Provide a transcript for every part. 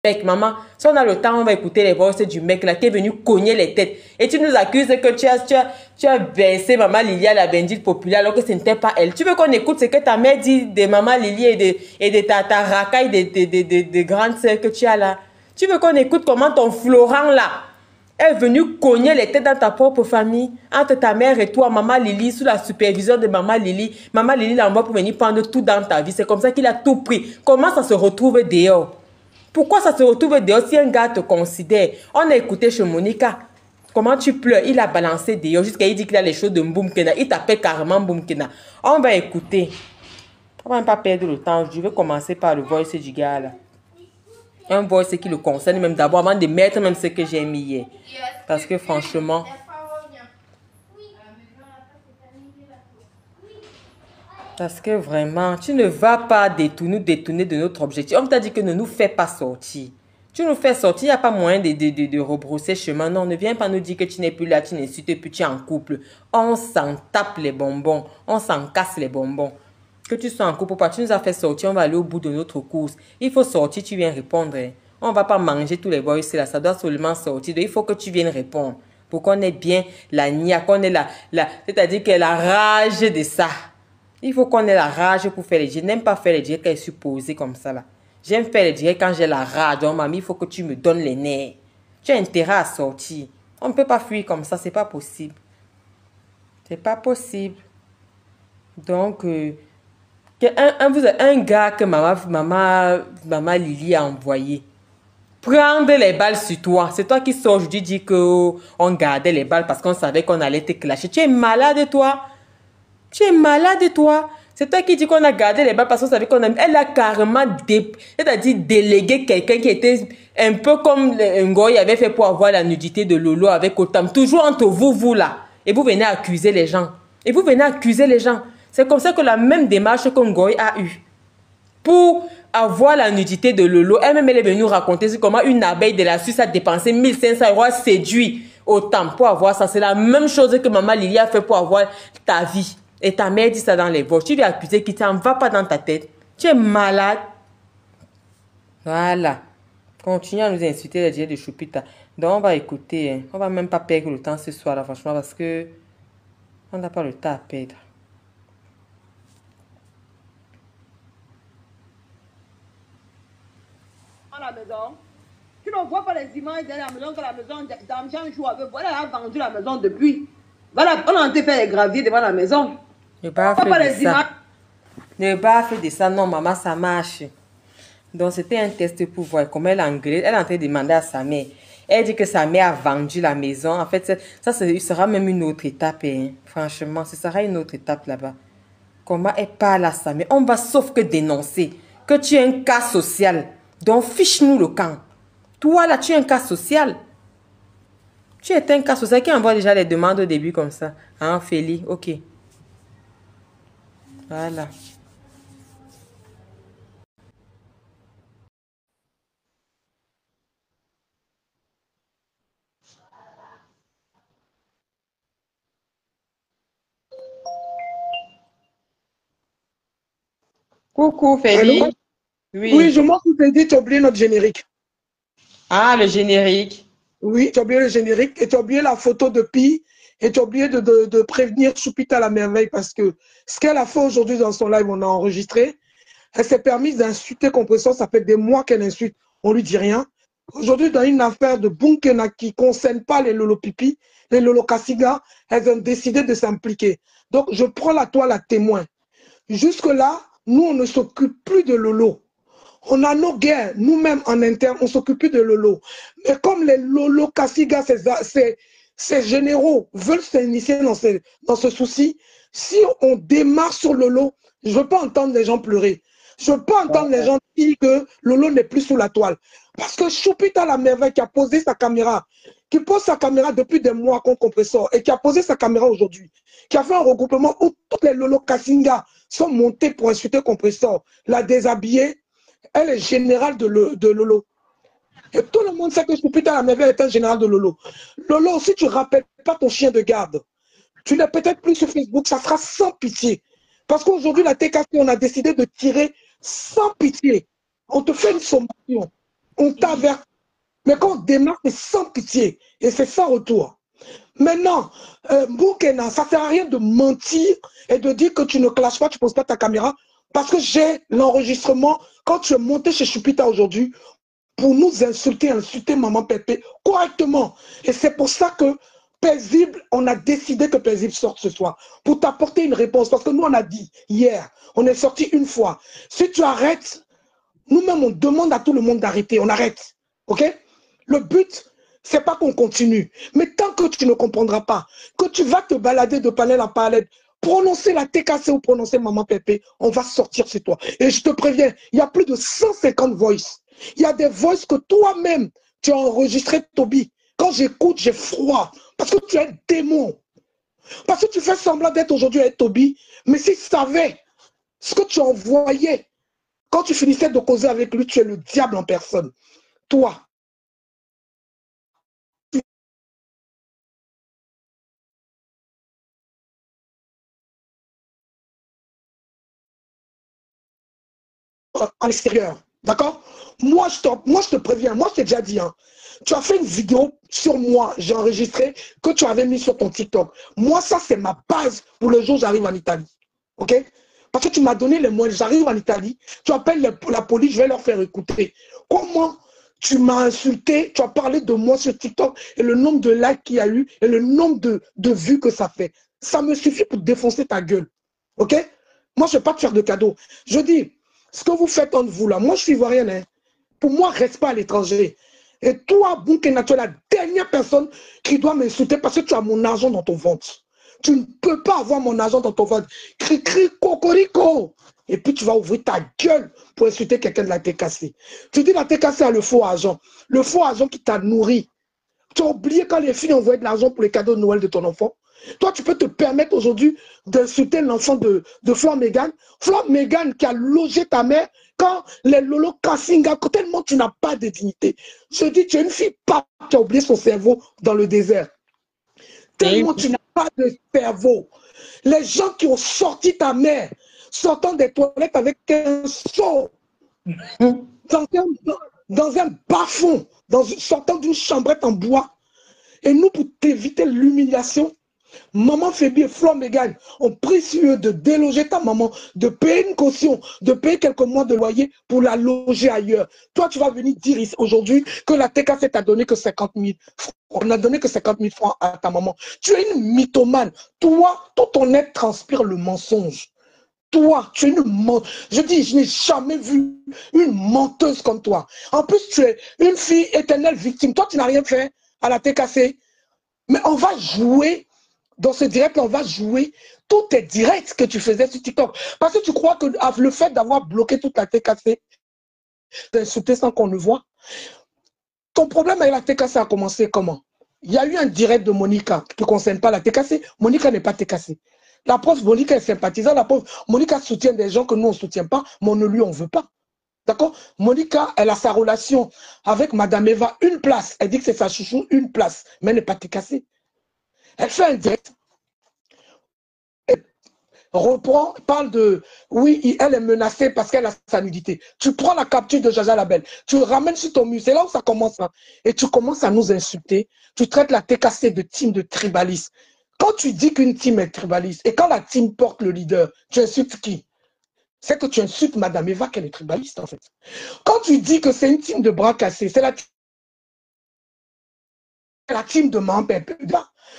mec, maman, si on a le temps, on va écouter les voix du mec là qui est venu cogner les têtes. Et tu nous accuses que tu as baissé maman Lily à la bendite populaire alors que ce n'était pas elle. Tu veux qu'on écoute ce que ta mère dit de maman Lily et de ta racaille de grandes sœurs que tu as là? Tu veux qu'on écoute comment ton Florent là est venu cogner les têtes dans ta propre famille, entre ta mère et toi, maman Lily, sous la supervision de maman Lily. Maman Lily l'envoie pour venir prendre tout dans ta vie. C'est comme ça qu'il a tout pris. Comment ça se retrouve dehors? Pourquoi ça se retrouve dehors si un gars te considère? On a écouté chez Monica. Comment tu pleures? Il a balancé dehors jusqu'à il dit qu'il a les choses de Mboumkena. Il t'appelle carrément Mboumkena. On va écouter. On va même pas perdre le temps. Je vais commencer par le voice du gars là. Un voice qui le concerne même d'abord avant de mettre même ce que j'ai mis hier. Parce que franchement... Parce que vraiment, tu ne vas pas nous détourner de notre objectif. On t'a dit que ne nous fais pas sortir. Tu nous fais sortir, il n'y a pas moyen de rebrousser chemin. Non, ne viens pas nous dire que tu n'es plus là, tu n'insultes plus, tu es en couple. On s'en tape les bonbons, on s'en casse les bonbons. Que tu sois en couple ou pas, tu nous as fait sortir, on va aller au bout de notre course. Il faut sortir, tu viens répondre. On ne va pas manger tous les voices là, ça doit seulement sortir. Donc, il faut que tu viennes répondre. Pour qu'on ait bien la nia, qu'on ait c'est-à-dire que la rage de ça. Il faut qu'on ait la rage pour faire les directs. Je n'aime pas faire les directs quand je suis posée comme ça là. J'aime faire les directs quand j'ai la rage. Donc, mamie, il faut que tu me donnes les nerfs. Tu as intérêt à sortir. On ne peut pas fuir comme ça. C'est pas possible. C'est pas possible. Donc, vous avez un gars que maman Lily a envoyé. Prendre les balles sur toi. C'est toi qui sors aujourd'hui dis qu'on gardait les balles parce qu'on savait qu'on allait te clasher. Tu es malade toi. Tu es malade, toi. C'est toi qui dis qu'on a gardé les balles parce qu'on savait qu'on a... Elle a carrément c'est-à-dire délégué quelqu'un qui était un peu comme Ngoy avait fait pour avoir la nudité de Lolo avec Otam. Toujours entre vous là. Et vous venez accuser les gens. Et vous venez accuser les gens. C'est comme ça que la même démarche que Ngoy a eue. Pour avoir la nudité de Lolo, elle-même elle est venue raconter sur comment une abeille de la Suisse a dépensé 1500 € à séduire Otam pour avoir ça. C'est la même chose que maman Lily a fait pour avoir ta vie. Et ta mère dit ça dans les voix. Tu lui as accusé qui t'en va pas dans ta tête. Tu es malade. Voilà. Continue à nous insulter les dieux de Choupita. Donc on va écouter. Hein. On va même pas perdre le temps ce soir là, franchement, parce que on n'a pas le temps à perdre. À la maison. Tu ne vois pas les images de la maison que la maison d'Amjan joue avec. Voilà, elle a vendu la maison depuis. Voilà, on a été faire les graviers devant la maison. Ne pas faire de ça. Ne pas faire de ça. Non, maman, ça marche. Donc, c'était un test pour voir comment elle engueule. Elle est en train de demander à sa mère. Elle dit que sa mère a vendu la maison. En fait, ça sera même une autre étape. Hein. Franchement, ce sera une autre étape là-bas. Comment elle parle à sa mère. On va sauf que dénoncer que tu es un cas social. Donc, fiche-nous le camp. Toi, là, tu es un cas social. Tu es un cas social qui envoie déjà les demandes au début comme ça. Hein, Félix? Ok. Voilà. Coucou, Félix. Oui. Oui, je m'en suis dit, tu as oublié notre générique. Ah, le générique. Oui, tu as oublié le générique et tu as oublié la photo de Pi et tu as oublié de prévenir Choupita à la merveille parce que ce qu'elle a fait aujourd'hui dans son live, on a enregistré. Elle s'est permise d'insulter Compressor, ça fait des mois qu'elle insulte, on lui dit rien. Aujourd'hui, dans une affaire de Bunkena qui ne concerne pas les Lolo Pipi, les Lolo Kassiga, elles ont décidé de s'impliquer. Donc, je prends la toile à témoin. Jusque-là, nous, on ne s'occupe plus de Lolo. On a nos guerres, nous-mêmes en interne, on ne s'occupe plus de Lolo. Mais comme les Lolo Kassiga, ces généraux veulent s'initier dans ce souci, si on démarre sur Lolo, je ne veux pas entendre les gens pleurer. Je ne veux pas entendre les gens dire que Lolo n'est plus sous la toile. Parce que Choupita la merveille qui a posé sa caméra, qui pose sa caméra depuis des mois contre Compressor et qui a posé sa caméra aujourd'hui, qui a fait un regroupement où toutes les Lolo Kassinga sont montés pour insulter Compressor, l'a déshabillée. Elle est générale de Lolo. Et tout le monde sait que Choupita la merveille est un général de Lolo. Lolo, si tu ne rappelles pas ton chien de garde, tu n'es peut-être plus sur Facebook, ça sera sans pitié. Parce qu'aujourd'hui, la TKC, on a décidé de tirer sans pitié. On te fait une sommation. On t'avertit. Mais quand on démarre, c'est sans pitié. Et c'est sans retour. Maintenant, Boukena, ça ne sert à rien de mentir et de dire que tu ne clashes pas, tu ne poses pas ta caméra. Parce que j'ai l'enregistrement. Quand tu es monté chez Chupita aujourd'hui, pour nous insulter Maman Pépé correctement. Et c'est pour ça que Paisible, on a décidé que Paisible sorte ce soir. Pour t'apporter une réponse. Parce que nous, on a dit hier, on est sorti une fois. Si tu arrêtes, nous-mêmes, on demande à tout le monde d'arrêter. On arrête. OK? Le but, c'est pas qu'on continue. Mais tant que tu ne comprendras pas, que tu vas te balader de panel en panel, prononcer la TKC ou prononcer Maman Pépé, on va sortir chez toi. Et je te préviens, il y a plus de 150 voices. Il y a des voices que toi-même, tu as enregistré, Toby. Quand j'écoute, j'ai froid. Parce que tu es un démon. Parce que tu fais semblant d'être aujourd'hui avec Toby. Mais s'il savait ce que tu envoyais, quand tu finissais de causer avec lui, tu es le diable en personne. Toi. À l'extérieur. D'accord? Moi, je te préviens. Moi, je t'ai déjà dit. Hein, tu as fait une vidéo sur moi, j'ai enregistré, que tu avais mis sur ton TikTok. Moi, ça, c'est ma base pour le jour où j'arrive en Italie. OK? Parce que tu m'as donné les moyens. J'arrive en Italie, tu appelles la police, je vais leur faire écouter. Comment tu m'as insulté, tu as parlé de moi sur TikTok et le nombre de likes qu'il y a eu et le nombre de vues que ça fait. Ça me suffit pour défoncer ta gueule. OK? Moi, je ne vais pas te faire de cadeaux. Je dis, ce que vous faites entre vous là, moi, je suis ivoirienne. Hein. Pour moi, reste pas à l'étranger. Et toi, Boukena, tu es la dernière personne qui doit m'insulter parce que tu as mon argent dans ton ventre. Tu ne peux pas avoir mon argent dans ton ventre. Cri-cri, cocorico. Et puis tu vas ouvrir ta gueule pour insulter quelqu'un de la TKC. Tu dis la TKC a le faux argent. Le faux argent qui t'a nourri. Tu as oublié quand les filles envoyaient de l'argent pour les cadeaux de Noël de ton enfant. Toi, tu peux te permettre aujourd'hui d'insulter l'enfant de Flor Megan. Flor Megan qui a logé ta mère quand les Lolo Kassinga, tellement tu n'as pas de dignité. Je dis, tu es une fille pas qui a oublié son cerveau dans le désert. Tellement tu n'as pas de cerveau. Les gens qui ont sorti ta mère, sortant des toilettes avec un seau, dans un bas-fond, sortant d'une chambrette en bois. Et nous, pour t'éviter l'humiliation, Maman Fébi et Flor Megan ont pris sur eux de déloger ta maman, de payer une caution, de payer quelques mois de loyer pour la loger ailleurs. Toi, tu vas venir dire aujourd'hui que la TKC t'a donné que 50 000 francs. On n'a donné que 50 000 francs à ta maman. Tu es une mythomane. Toi, tout ton être transpire le mensonge. Toi, tu es une menteuse. Je dis, je n'ai jamais vu une menteuse comme toi. En plus, tu es une fille éternelle victime. Toi, tu n'as rien fait à la TKC. Mais on va jouer. Dans ce direct, on va jouer tous tes directs que tu faisais sur TikTok. Parce que tu crois que le fait d'avoir bloqué toute la TKC, d'insulter sans qu'on le voit, ton problème avec la TKC a commencé comment? Il y a eu un direct de Monica qui ne concerne pas la TKC. Monica n'est pas TKC. La preuve, Monica est sympathisante. La preuve, Monica soutient des gens que nous, on ne soutient pas, mais on ne lui en veut pas. D'accord? Monica, elle a sa relation avec Madame Eva, une place. Elle dit que c'est sa chouchou, une place. Mais elle n'est pas TKC. Elle fait un direct, elle reprend, parle de, oui, elle est menacée parce qu'elle a sa nudité. Tu prends la capture de Jaja Labelle, tu ramènes sur ton mur, c'est là où ça commence. Hein, et tu commences à nous insulter. Tu traites la TKC de team de tribaliste. Quand tu dis qu'une team est tribaliste, et quand la team porte le leader, tu insultes qui? C'est que tu insultes Madame Eva qu'elle est tribaliste en fait. Quand tu dis que c'est une team de bras cassés, c'est la team de Mampé.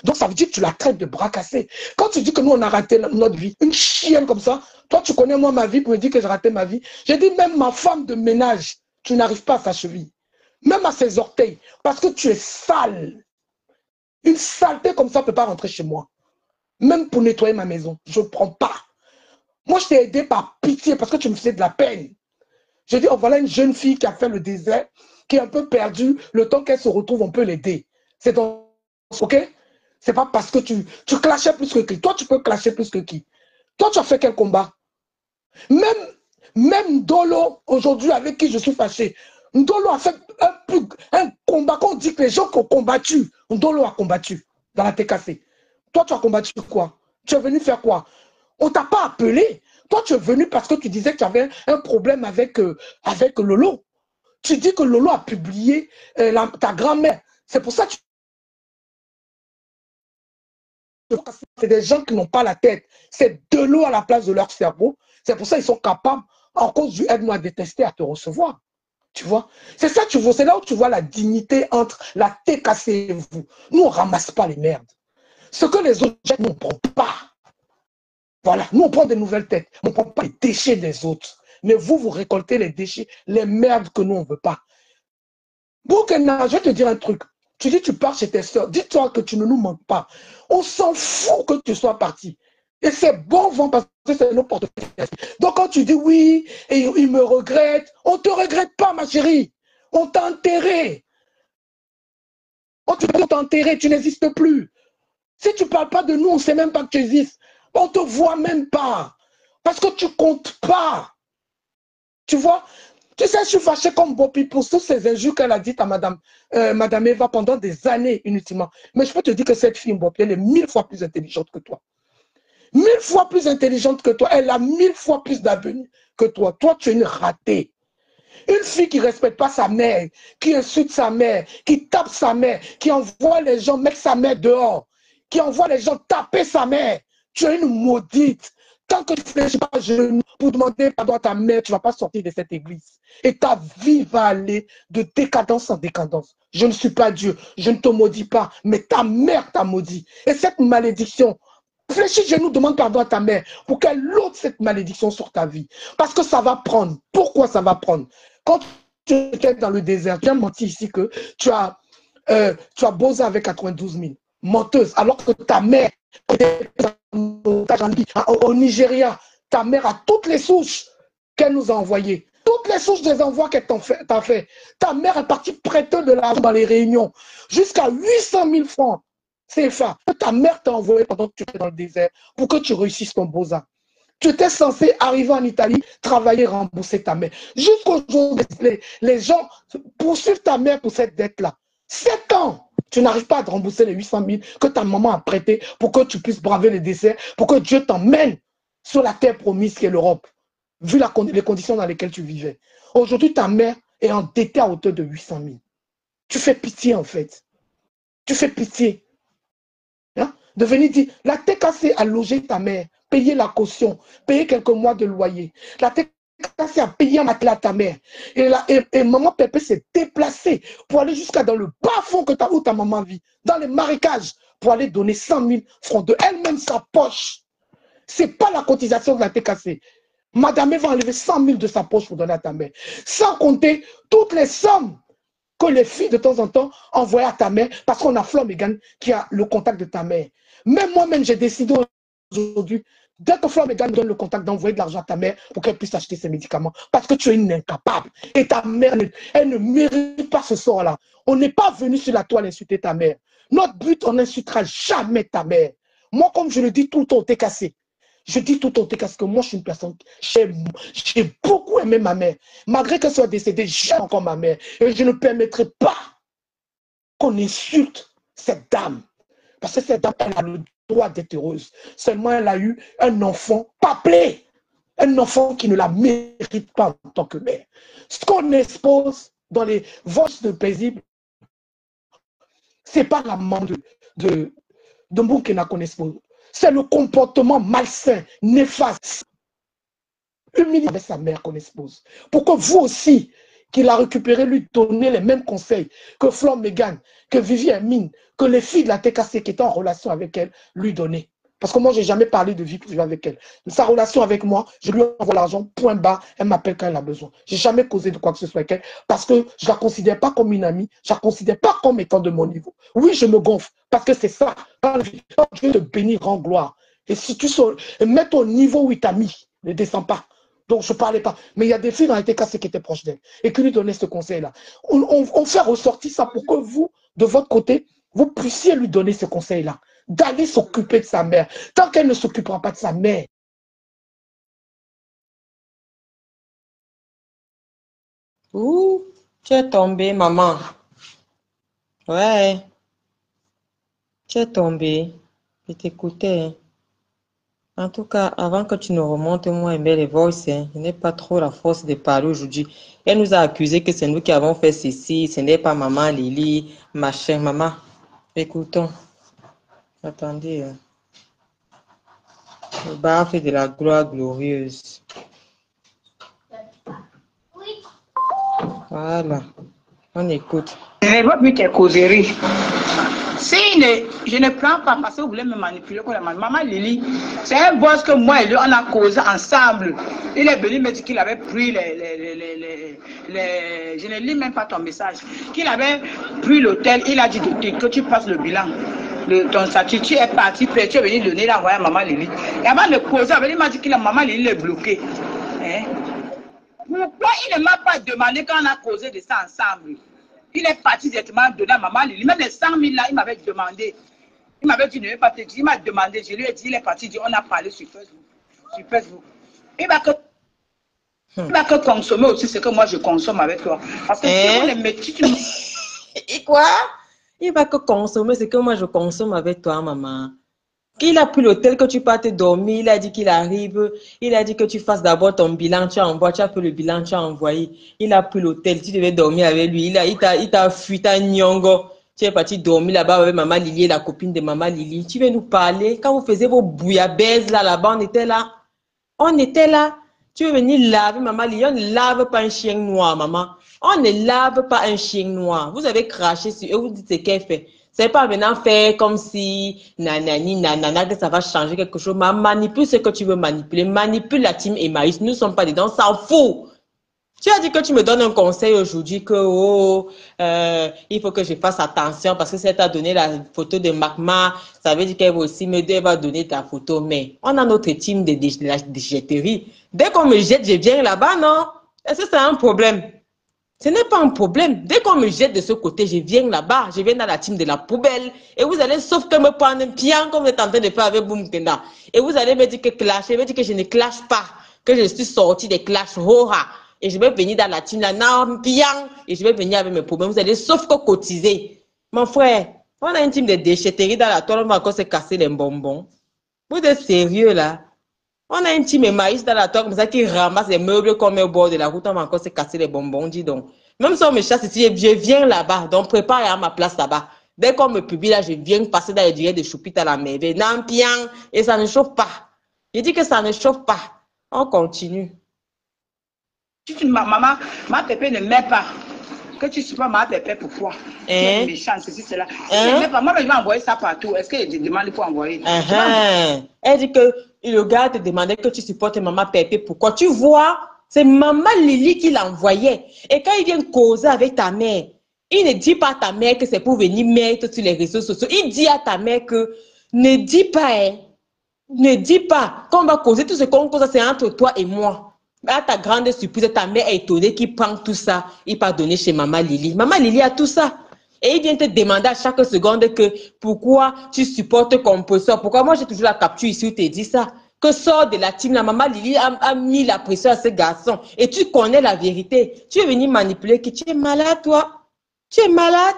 Donc ça veut dire que tu la traites de bras cassés. Quand tu dis que nous on a raté notre vie, une chienne comme ça, toi tu connais moi ma vie pour me dire que j'ai raté ma vie. J'ai dit même ma femme de ménage, tu n'arrives pas à sa cheville. Même à ses orteils, parce que tu es sale. Une saleté comme ça ne peut pas rentrer chez moi. Même pour nettoyer ma maison, je ne prends pas. Moi je t'ai aidé par pitié parce que tu me faisais de la peine. J'ai dit, oh voilà une jeune fille qui a fait le désert, qui est un peu perdue, le temps qu'elle se retrouve, on peut l'aider. C'est donc, ok? C'est pas parce que tu clashais plus que qui. Toi, tu peux clasher plus que qui. Toi, tu as fait quel combat? Même Ndolo, aujourd'hui, avec qui je suis fâché, Ndolo a fait un combat. Quand on dit que les gens qui ont combattu, Ndolo a combattu dans la TKC. Toi, tu as combattu quoi? Tu es venu faire quoi? On ne t'a pas appelé. Toi, tu es venu parce que tu disais que tu avais un problème avec Lolo. Tu dis que Lolo a publié ta grand-mère. C'est pour ça que c'est des gens qui n'ont pas la tête. C'est de l'eau à la place de leur cerveau. C'est pour ça qu'ils sont capables, en cause du aide-moi à détester, à te recevoir. Tu vois? C'est ça, tu vois, c'est là où tu vois la dignité entre la TKC et vous. Nous, on ne ramasse pas les merdes. Ce que les autres jettent, nous, on ne prend pas. Voilà, nous, on prend des nouvelles têtes. On ne prend pas les déchets des autres. Mais vous, vous récoltez les déchets, les merdes que nous, on ne veut pas. Boukena, je vais te dire un truc. Tu dis, tu pars chez tes soeurs. Dis-toi que tu ne nous manques pas. On s'en fout que tu sois parti. Et c'est bon vent parce que c'est nos portefeuilles. Donc quand tu dis oui, et il me regrette, on ne te regrette pas, ma chérie. On t'a enterré. On t'a enterré, tu n'existes plus. Si tu ne parles pas de nous, on ne sait même pas que tu existes. On ne te voit même pas. Parce que tu ne comptes pas. Tu vois? Tu sais, je suis fâché comme Bopi pour toutes ces injures qu'elle a dites à Madame Eva pendant des années inutilement. Mais je peux te dire que cette fille, Bopi, elle est 1000 fois plus intelligente que toi. 1000 fois plus intelligente que toi. Elle a 1000 fois plus d'avenir que toi. Toi, tu es une ratée. Une fille qui ne respecte pas sa mère, qui insulte sa mère, qui tape sa mère, qui envoie les gens mettre sa mère dehors, qui envoie les gens taper sa mère. Tu es une maudite. Tant que tu ne fais pas à genoux pour demander pardon à ta mère, tu ne vas pas sortir de cette église. Et ta vie va aller de décadence en décadence. Je ne suis pas Dieu, je ne te maudis pas, mais ta mère t'a maudit. Et cette malédiction, fléchis genoux, demande pardon à ta mère pour qu'elle ôte cette malédiction sur ta vie. Parce que ça va prendre. Pourquoi ça va prendre? Quand tu étais dans le désert, tu as menti ici que tu as bossé avec 92 000. Menteuse, alors que ta mère, au Nigeria, ta mère a toutes les souches qu'elle nous a envoyées. Toutes les souches des envois qu'elle t'a fait. Ta mère est partie prêter de l'argent dans les réunions. Jusqu'à 800 000 francs CFA. Ta mère t'a envoyé pendant que tu étais dans le désert pour que tu réussisses ton beaux-arts. Tu étais censé arriver en Italie, travailler, rembourser ta mère. Jusqu'aujourd'hui, les gens poursuivent ta mère pour cette dette-là. 7 ans, tu n'arrives pas à te rembourser les 800 000 que ta maman a prêté pour que tu puisses braver les déserts, pour que Dieu t'emmène sur la terre promise qui est l'Europe, vu les conditions dans lesquelles tu vivais. Aujourd'hui, ta mère est endettée à hauteur de 800 000. Tu fais pitié, en fait. Tu fais pitié. Hein? De venir dire, la TKC a logé ta mère, payer la caution, payer quelques mois de loyer. La TKC a payé un matelas à ta mère. Et maman Pépé s'est déplacée pour aller jusqu'à dans le bas fond où ta maman vit, dans les marécages, pour aller donner 100 000 francs de elle-même sa poche. Ce n'est pas la cotisation de la TKC. Madame va enlever 100 000 de sa poche pour donner à ta mère. Sans compter toutes les sommes que les filles de temps en temps envoient à ta mère parce qu'on a Flo Megan qui a le contact de ta mère. Même moi-même, j'ai décidé aujourd'hui, dès que Flo Megan donne le contact, d'envoyer de l'argent à ta mère pour qu'elle puisse acheter ses médicaments. Parce que tu es une incapable. Et ta mère, elle ne mérite pas ce sort-là. On n'est pas venu sur la toile insulter ta mère. Notre but, on n'insultera jamais ta mère. Moi, comme je le dis tout le temps, t'es cassé. Je dis tout le temps, parce que moi, je suis une personne, j'ai beaucoup aimé ma mère. Malgré qu'elle soit décédée, j'aime encore ma mère. Et je ne permettrai pas qu'on insulte cette dame. Parce que cette dame, elle a le droit d'être heureuse. Seulement, elle a eu un enfant paplé. Un enfant qui ne la mérite pas en tant que mère. Ce qu'on expose dans les voices de paisibles, ce n'est pas la maman de Boukena qu'on expose. C'est le comportement malsain, néfaste, humilié avec sa mère qu'on expose. Pour que vous aussi, qu'il a récupéré, lui donner les mêmes conseils que Flo Megan, que Vivi Amine, que les filles de la TKC qui étaient en relation avec elle, lui donner. Parce que moi, je n'ai jamais parlé de vie privée avec elle. Sa relation avec moi, je lui envoie l'argent, point barre, elle m'appelle quand elle a besoin. Je n'ai jamais causé de quoi que ce soit avec elle parce que je ne la considère pas comme une amie, je ne la considère pas comme étant de mon niveau. Oui, je me gonfle parce que c'est ça. Quand Dieu te bénit, rend gloire. Et si tu mets au niveau où il t'a mis, ne descends pas. Donc, je ne parlais pas. Mais il y a des filles dans les TKC qui étaient proches d'elle et qui lui donnaient ce conseil-là. On fait ressortir ça pour que vous, de votre côté, vous puissiez lui donner ce conseil-là. D'aller s'occuper de sa mère. Tant qu'elle ne s'occupera pas de sa mère. Ouh, tu es tombée, maman. Ouais, tu es tombée. Je t'écoutais. En tout cas, avant que tu ne remontes, moi, aimer les voices, hein, je n'ai pas trop la force de parler aujourd'hui. Elle nous a accusé que c'est nous qui avons fait ceci, ce n'est pas maman Lily, machin. Maman, écoutons. Attendez, le baffe de la gloire glorieuse. Voilà, on écoute. Je ne vois plus tes causeries. Je ne prends pas parce que vous voulez me manipuler comme la maman Lily. C'est un boss que moi et lui, on a causé ensemble. Il est venu me dire qu'il avait pris je ne lis même pas ton message. Qu'il avait pris l'hôtel, il a dit que tu passes le bilan. Ton statut, tu es parti, tu es venu donner l'envoyer à maman Lily. Et avant de causer, il m'a dit que la maman Lily est bloquée. Hein? Pourquoi il ne m'a pas demandé quand on a causé de ça ensemble? Il est parti directement donner à maman Lily. Même les 100 000 là, il m'avait demandé. Il m'avait dit, ne vais pas te dire. Il m'a demandé. Je lui ai dit, il est parti. Dit, on a parlé sur Facebook. Il va que consommer aussi ce que moi je consomme avec toi. Parce que si on les met, Et quoi? Il va que consommer ce que moi je consomme avec toi, maman. Il a pris l'hôtel que tu partes dormir, il a dit qu'il arrive, il a dit que tu fasses d'abord ton bilan, tu envoies, tu as fait le bilan, tu as envoyé. Il a pris l'hôtel, tu devais dormir avec lui, il t'a fui, t'as nyongo. Tu es parti dormir là-bas avec maman Lily, la copine de maman Lily. Tu veux nous parler? Quand vous faisiez vos bouillabaisse là-bas, on était là. On était là. Tu veux venir laver maman Lily, on ne lave pas un chien noir, maman. On ne lave pas un chien noir. Vous avez craché sur eux, vous dites ce qu'elle fait. C'est pas maintenant faire comme si nanani, nanana, que ça va changer quelque chose. Manipule ce que tu veux manipuler. Manipule la team Emmaüs. Nous ne sommes pas dedans, on s'en fout. Tu as dit que tu me donnes un conseil aujourd'hui que il faut que je fasse attention parce que si elle t'a donné la photo de Magma, ça veut dire qu'elle va aussi va donner ta photo. Mais on a notre team de déchetterie. Dès qu'on me jette, je viens là-bas, non? Est-ce que c'est un problème? Ce n'est pas un problème. Dès qu'on me jette de ce côté, je viens là-bas. Je viens dans la team de la poubelle. Et vous allez, sauf que me prendre un pian comme vous êtes en train de faire avec Boom Kenda. Et vous allez me dire que clash. Je vais dire que je ne clash pas. Que je suis sortie des clashs. Et je vais venir dans la team là, non, pian. Et je vais venir avec mes problèmes. Vous allez, sauf que cotiser. Mon frère, on a une team de déchetterie dans la toile. On va encore se casser les bonbons. Vous êtes sérieux là? On a une team Emmaüs dans la toile comme ça qui ramasse les meubles comme au bord de la route. On va encore se casser les bonbons, dis donc. Même si on me chasse ici, je viens là-bas. Donc, prépare à ma place là-bas. Dès qu'on me publie là, je viens passer dans les directs de Choupite à la merveille. Non, pian. Et ça ne chauffe pas. Je dis que ça ne chauffe pas. On continue. Maman, ma pépé ne m'aime pas. Que tu sais pas ma pépé, pourquoi? Tu es méchant, ceci, cela. Moi, je vais envoyer ça partout. Est-ce que je demande pour envoyer? Elle dit que le gars te demandait que tu supportes maman Pépé. Pourquoi? Tu vois, c'est maman Lily qui l'envoyait. Et quand il vient causer avec ta mère, il ne dit pas à ta mère que c'est pour venir mettre sur les réseaux sociaux. Il dit à ta mère que ne dis pas, hein, ne dis pas qu'on va causer tout ce qu'on cause, c'est entre toi et moi. À ta grande surprise, ta mère est étonnée qu'il prend tout ça. Il va donner chez maman Lily. Maman Lily a tout ça. Et il vient te demander à chaque seconde que pourquoi tu supportes Compresseur. Pourquoi moi j'ai toujours la capture ici où tu dis ça. Que sort de la team, la maman Lily a mis la pression à ce garçon. Et tu connais la vérité. Tu es venu manipuler que tu es malade, toi. Tu es malade.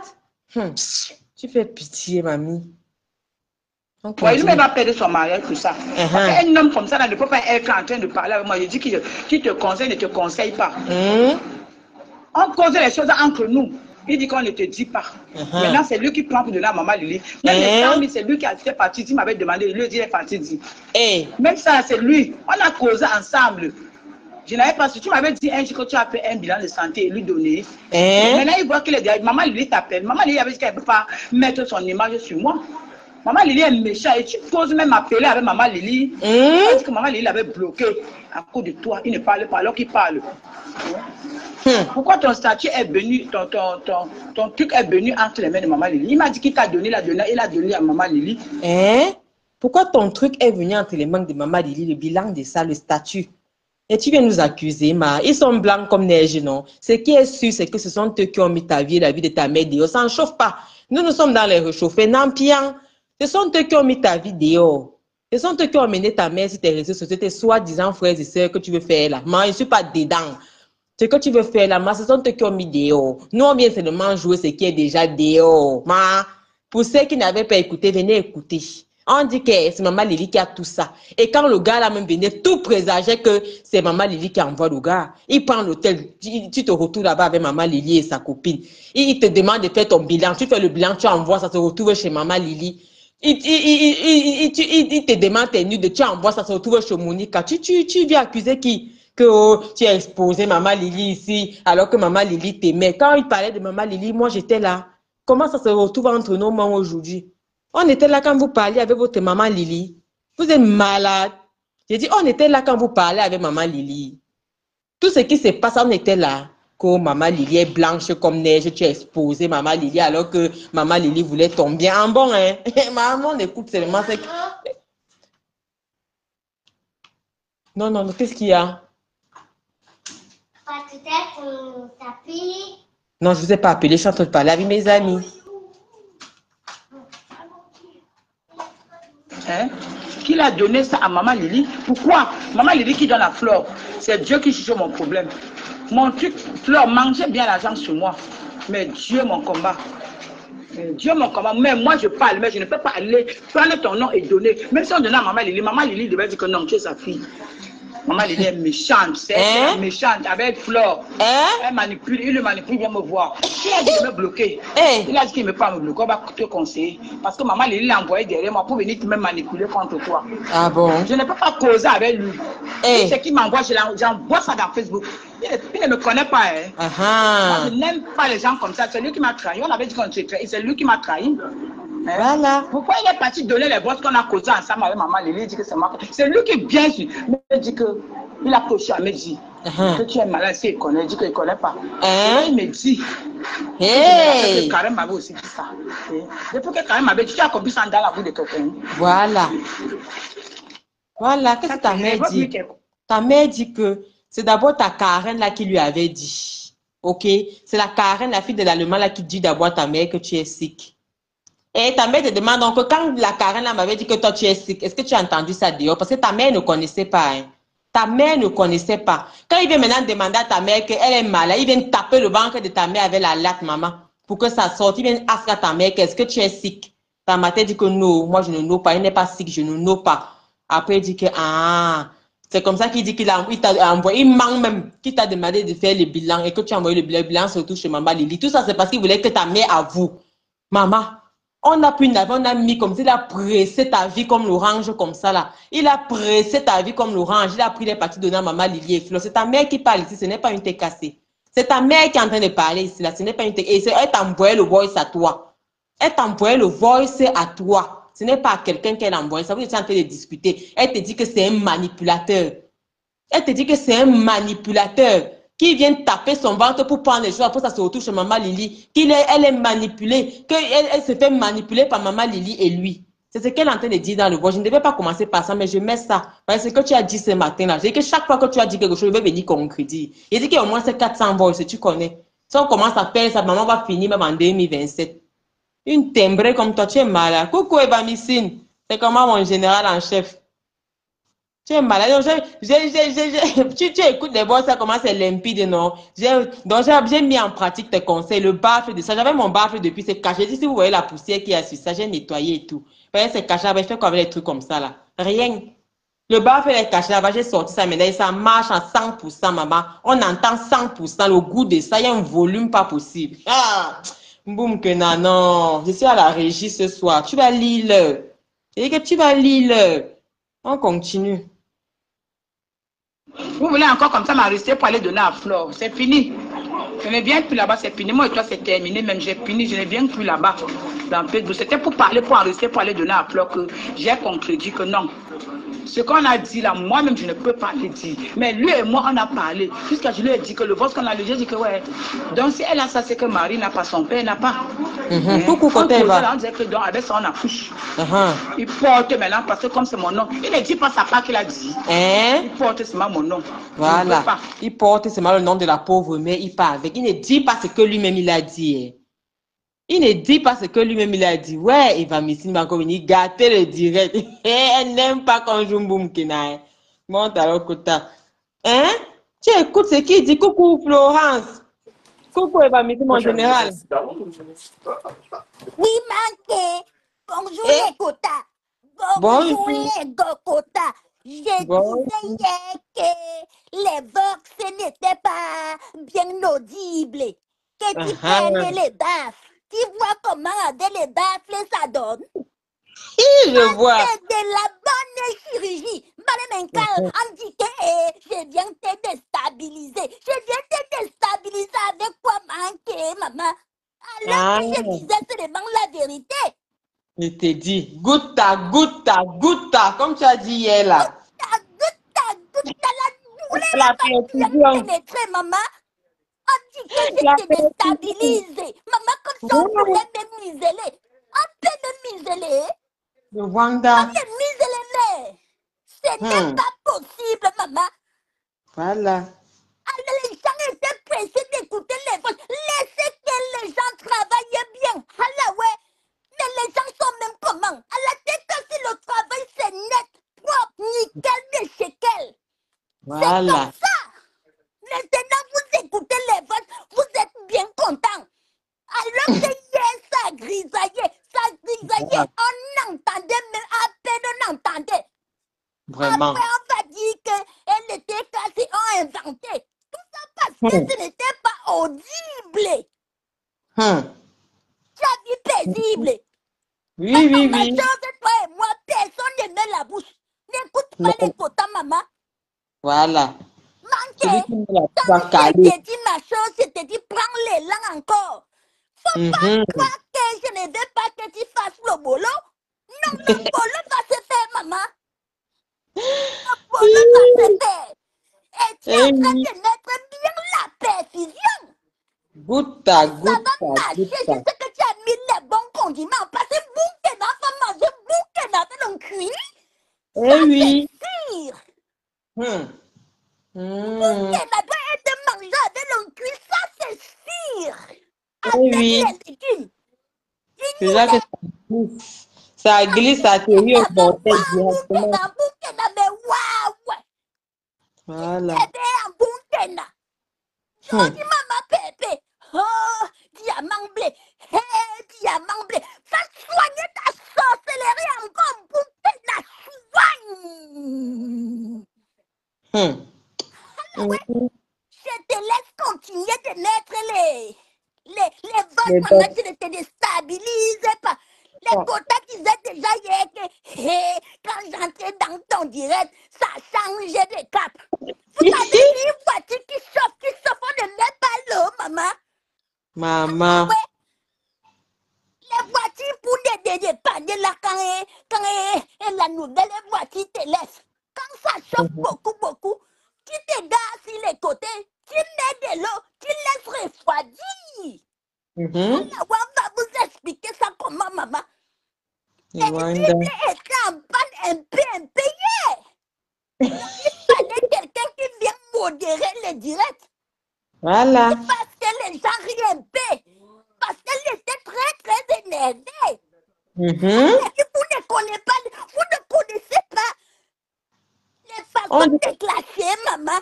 Tu fais pitié, mamie. Ouais, il ne va pas perdre son mariage, tout ça. Un homme comme ça, là, ne peut pas être en train de parler avec moi. Je dis qu'il te conseille, ne te conseille pas. On cause les choses entre nous. Il dit qu'on ne te dit pas. Maintenant, c'est lui qui prend pour donner à maman Lily. Même les 100 000, c'est lui qui a fait partie. Il m'avait demandé, il lui dit, il est parti dit. Même ça, c'est lui. On a causé ensemble. Je n'avais pas su. Tu m'avais dit un jour que tu as fait un bilan de santé et lui donner. Maintenant, il voit qu'il est derrière. Maman Lily t'appelle. Maman Lily avait dit qu'elle ne peut pas mettre son image sur moi. Maman Lily est méchante et tu poses même appeler avec maman Lily. Tu as dit que maman Lily l'avait bloqué à cause de toi. Il ne parle pas alors qu'il parle. Pourquoi ton statut est venu, ton truc est venu entre les mains de maman Lily? Il m'a dit qu'il t'a donné, il a donné à maman Lily. Pourquoi ton truc est venu entre les mains de maman Lily, le bilan de ça, le statut? Et tu viens nous accuser, ils sont blancs comme neige, non? Ce qui est sûr, c'est que ce sont eux qui ont mis ta vie et la vie de ta mère dehors. Ça ne chauffe pas. Nous sommes dans les réchauffés, non, pian. Ce sont eux qui ont mis ta vie dehors. Ce sont eux qui ont mené ta mère sur tes réseaux sociaux, tes soi-disant frères et sœurs que tu veux faire là. Moi, je ne suis pas dedans. Ce que tu veux faire là, ce sont eux qui ont mis dehors. Nous, on vient seulement jouer ce qui est déjà dehors. Pour ceux qui n'avaient pas écouté, venez écouter. On dit que c'est Maman Lily qui a tout ça. Et quand le gars là même venait, tout présageait que c'est Maman Lily qui envoie le gars. Il prend l'hôtel, tu te retrouves là-bas avec Maman Lily et sa copine. Il te demande de faire ton bilan. Tu fais le bilan, tu envoies, ça se retrouve chez Maman Lily. Il te demande tes nudes, tu envoies, ça se retrouve chez Monica. Tu viens accuser qui? Que oh, tu as exposé Maman Lily ici, alors que Maman Lily t'aimait. Quand il parlait de Maman Lily, moi j'étais là. Comment ça se retrouve entre nos mains aujourd'hui? On était là quand vous parliez avec votre maman Lily. Vous êtes malade. J'ai dit, on était là quand vous parliez avec maman Lily. Tout ce qui se passe, on était là. Que maman Lily est blanche comme neige, tu as exposé maman Lily alors que maman Lily voulait tomber en bon, hein. Maman, on écoute seulement. Non, non, qu'est-ce qu'il y a? Peut-être t'appeler. Non, je ne vous ai pas appelé, je suis en train de parler avec mes amis. Hein? Qui a donné ça à Maman Lily? Pourquoi? Maman Lily qui donne la fleur. C'est Dieu qui cherche mon problème. Mon truc, fleur, mangeait bien l'argent sur moi. Mais Dieu mon combat. Dieu mon combat. Mais moi je parle, mais je ne peux pas aller prendre ton nom et donner. Même si on donne à Maman Lily devait dire que non, tu es sa fille. Maman Lily est méchante, c'est méchante avec Flore. Elle manipule, il le manipule, il vient me voir. Il a dit de me bloquer. Il a dit qu'il ne veut pas me bloquer, on va te conseiller. Parce que Maman Lily l'a envoyé derrière moi pour venir me manipuler contre toi. Ah bon? Je ne peux pas causer avec lui. C'est qui m'envoie, j'envoie ça dans Facebook. Il ne me connaît pas. Moi, je n'aime pas les gens comme ça. C'est lui qui m'a trahi. On avait dit qu'on se trahit. C'est lui qui m'a trahi. Voilà. Pourquoi il est parti donner les bosses qu'on a causé ensemble avec Maman Lily? Il dit que c'est moi. C'est lui qui vient sûr. Il dit qu'il a coché à me dire que tu es malade. S'il connaît, il dit qu'il ne connaît pas. Il me dit. Que Karen m'avait aussi dit ça. Depuis que Karen m'avait dit, tu as compris ça dans la bouche de quelqu'un. Voilà. Voilà. Qu'est-ce que ta mère dit? Ta mère dit que c'est d'abord ta Karen là qui lui avait dit. Ok? C'est la Karen, la fille de l'Allemand là qui dit d'abord à ta mère que tu es sick. Et ta mère te demande donc, quand la Karen m'avait dit que toi tu es sick, est-ce que tu as entendu ça dehors? Parce que ta mère ne connaissait pas. Hein. Ta mère ne connaissait pas. Quand il vient maintenant demander à ta mère qu'elle est malade, il vient taper le ventre de ta mère avec la latte, maman, pour que ça sorte. Il vient assurer à ta mère qu'est-ce que tu es sick? Ta mère dit que non, moi je ne know pas, il n'est pas sick, je ne know pas. Après il dit que c'est comme ça qu'il dit qu'il t'a envoyé, il manque même, qu'il t'a demandé de faire le bilan et que tu as envoyé le bilan surtout chez Maman Lily. Tout ça c'est parce qu'il voulait que ta mère avoue. Maman. On a pris une avion, on a mis comme ça, il a pressé ta vie comme l'orange, comme ça là. Il a pressé ta vie comme l'orange. Il a pris les parties données à Maman Lily et Flo. C'est ta mère qui parle ici, ce n'est pas une tête cassée. C'est ta mère qui est en train de parler ici, là. Ce n'est pas une tête. Et elle t'envoie le voice à toi. Elle t'envoie le voice à toi. Ce n'est pas à quelqu'un qu'elle envoie. Ça vous êtes en train de discuter. Elle te dit que c'est un manipulateur. Elle te dit que c'est un manipulateur. Qui vient taper son ventre pour prendre les choses, après ça se retrouve chez Maman Lily, elle est manipulée, qu'elle se fait manipuler par Maman Lily et lui. C'est ce qu'elle est en train de dire dans le voix. Je ne devais pas commencer par ça, mais je mets ça. Parce que tu as dit ce matin-là. J'ai dit que chaque fois que tu as dit quelque chose, je vais venir concrétiser. Il dit qu'il y a au moins ces 400 voix, si tu connais. Si on commence à faire ça, maman va finir même en 2027. Une timbrée comme toi, tu es malade. Coucou Eva Missine. C'est comment mon général en chef? Tu es malade. Tu écoutes les voix, ça commence à être limpide, non? Donc, j'ai mis en pratique tes conseils. Le baffle de ça. J'avais mon baffle depuis, c'est caché. Si vous voyez la poussière qu'il y a sur ça, j'ai nettoyé et tout. C'est caché. Je fais quoi avec les trucs comme ça, là? Rien. Le baffle est caché là-bas. J'ai sorti ça maintenant. Ça marche à 100%, maman. On entend 100%. Le goût de ça, il y a un volume pas possible. Boum, que non. Je suis à la régie ce soir. Tu vas lire. Je dis que tu vas lire. On continue. Vous voulez encore comme ça m'arrêter pour aller donner à Flore. C'est fini. Je ne viens plus là-bas, c'est fini. Moi et toi, c'est terminé. Même j'ai fini, je ne viens plus là-bas. C'était pour parler, pour enregistrer, pour aller donner à Flore que j'ai contredit que non. Ce qu'on a dit là, moi-même, je ne peux pas le dire. Mais lui et moi, on a parlé. Jusqu'à je lui ai dit que le vote qu'on a lu, j'ai dit que ouais. Donc, si elle a ça, c'est que Marie n'a pas, son père n'a pas. Coucou, côté Eva. On disait que donc, avec ça, on accouche. Il porte maintenant, parce que comme c'est mon nom, il ne dit pas sa part qu'il a dit. Il porte seulement mon nom. Voilà. Il porte seulement le nom de la pauvre mère, il part avec. Il ne dit pas ce que lui-même il a dit. Il ne dit pas ce que lui-même il a dit. Ouais, Eva Missine va encore venir gâter le direct. Elle n'aime pas qu'on joue boum kina. Monte alors que t'as. Hein? Tu écoutes ce qu'il dit. Coucou Florence. Coucou Eva Missine, mon général. Oui, manqué. Bonjour les quotas. Bonjour les Gokota. Je disais hier que les vox n'étaient pas bien audibles. Que tu prenais les baffes. Tu vois comment avec les baffes ça donne? Je vois. C'est de la bonne chirurgie. On dit que je viens te déstabiliser. Je viens te déstabiliser avec quoi manquer, maman? Alors que je disais seulement la vérité. Je t'ai dit, goutta, comme tu as dit hier là. Goutta, la douleur va bien pénétrer, maman. On dit que je te déstabilise. Maman, comme ça, on voulait me museler. On peut me museler. Le Wanda. On me museler. Ce n'est pas possible, maman. Voilà. Alors, les gens étaient pressés d'écouter les voix. Laissez que les gens travaillent bien. Alors, ouais. Mais les gens sont même comment? À la tête, si le travail c'est net, propre, nickel, de chez quel. Voilà. C'est comme ça. Maintenant, vous écoutez les voix, vous êtes bien contents. Alors que hier, ça grisaillait. On entendait, mais à peine on entendait. Vraiment. Après, on va dire qu'elle était cassée, on inventait. Tout ça parce que ce n'était pas audible. Tu as vu paisible. Oui. Ma chose, toi et moi, personne ne met la bouche. N'écoute pas les quotas, maman. Voilà. Manqué. Quand je te dis ma chose, je te dis prends les langues encore. Faut pas croire que je ne veux pas que tu fasses le boulot. Non, le boulot va se faire, maman. Le boulot va se faire. Et tu es en train de mettre bien la précision. Goutta. Ça va marcher. Je sais que tu as mis les bons condiments. Parce que Boukena va manger Boukena avec un cuit. Ça, c'est sûr. Boukena doit être mangé avec un cuit. Ça, c'est sûr. Avec les légumes. C'est là que ça glisse, ça atterrit au bordel directement. Boukena, mais waouh. Voilà. Un Boukena. Je dis maman Pépé. Oh, diamant blé. Hey, diamant blé. Va soigner ta sorcellerie encore, Boukena. Soigne. Je te laisse continuer de mettre les votes, maman, tu ne te déstabilises pas. Les quotas disaient déjà hier que quand j'entrais dans ton direct, ça changeait de cap. Vous avez vu une voiture qui chauffe, on ne met pas l'eau, maman. Maman. Ouais. Les voitures pour dépanner là, quand la nouvelle voiture te laisse. Quand ça chauffe beaucoup, tu te gares sur les côtés, tu mets de l'eau, tu laisses refroidir. Alors, on va vous expliquer ça comment, maman. Et le blé était en panne un peu impayé. Il fallait quelqu'un qui vienne modérer les directs. Voilà. Parce que les gens rient un peu. Parce qu'elle était très énervée. Vous ne connaissez pas les façons de clasher, maman.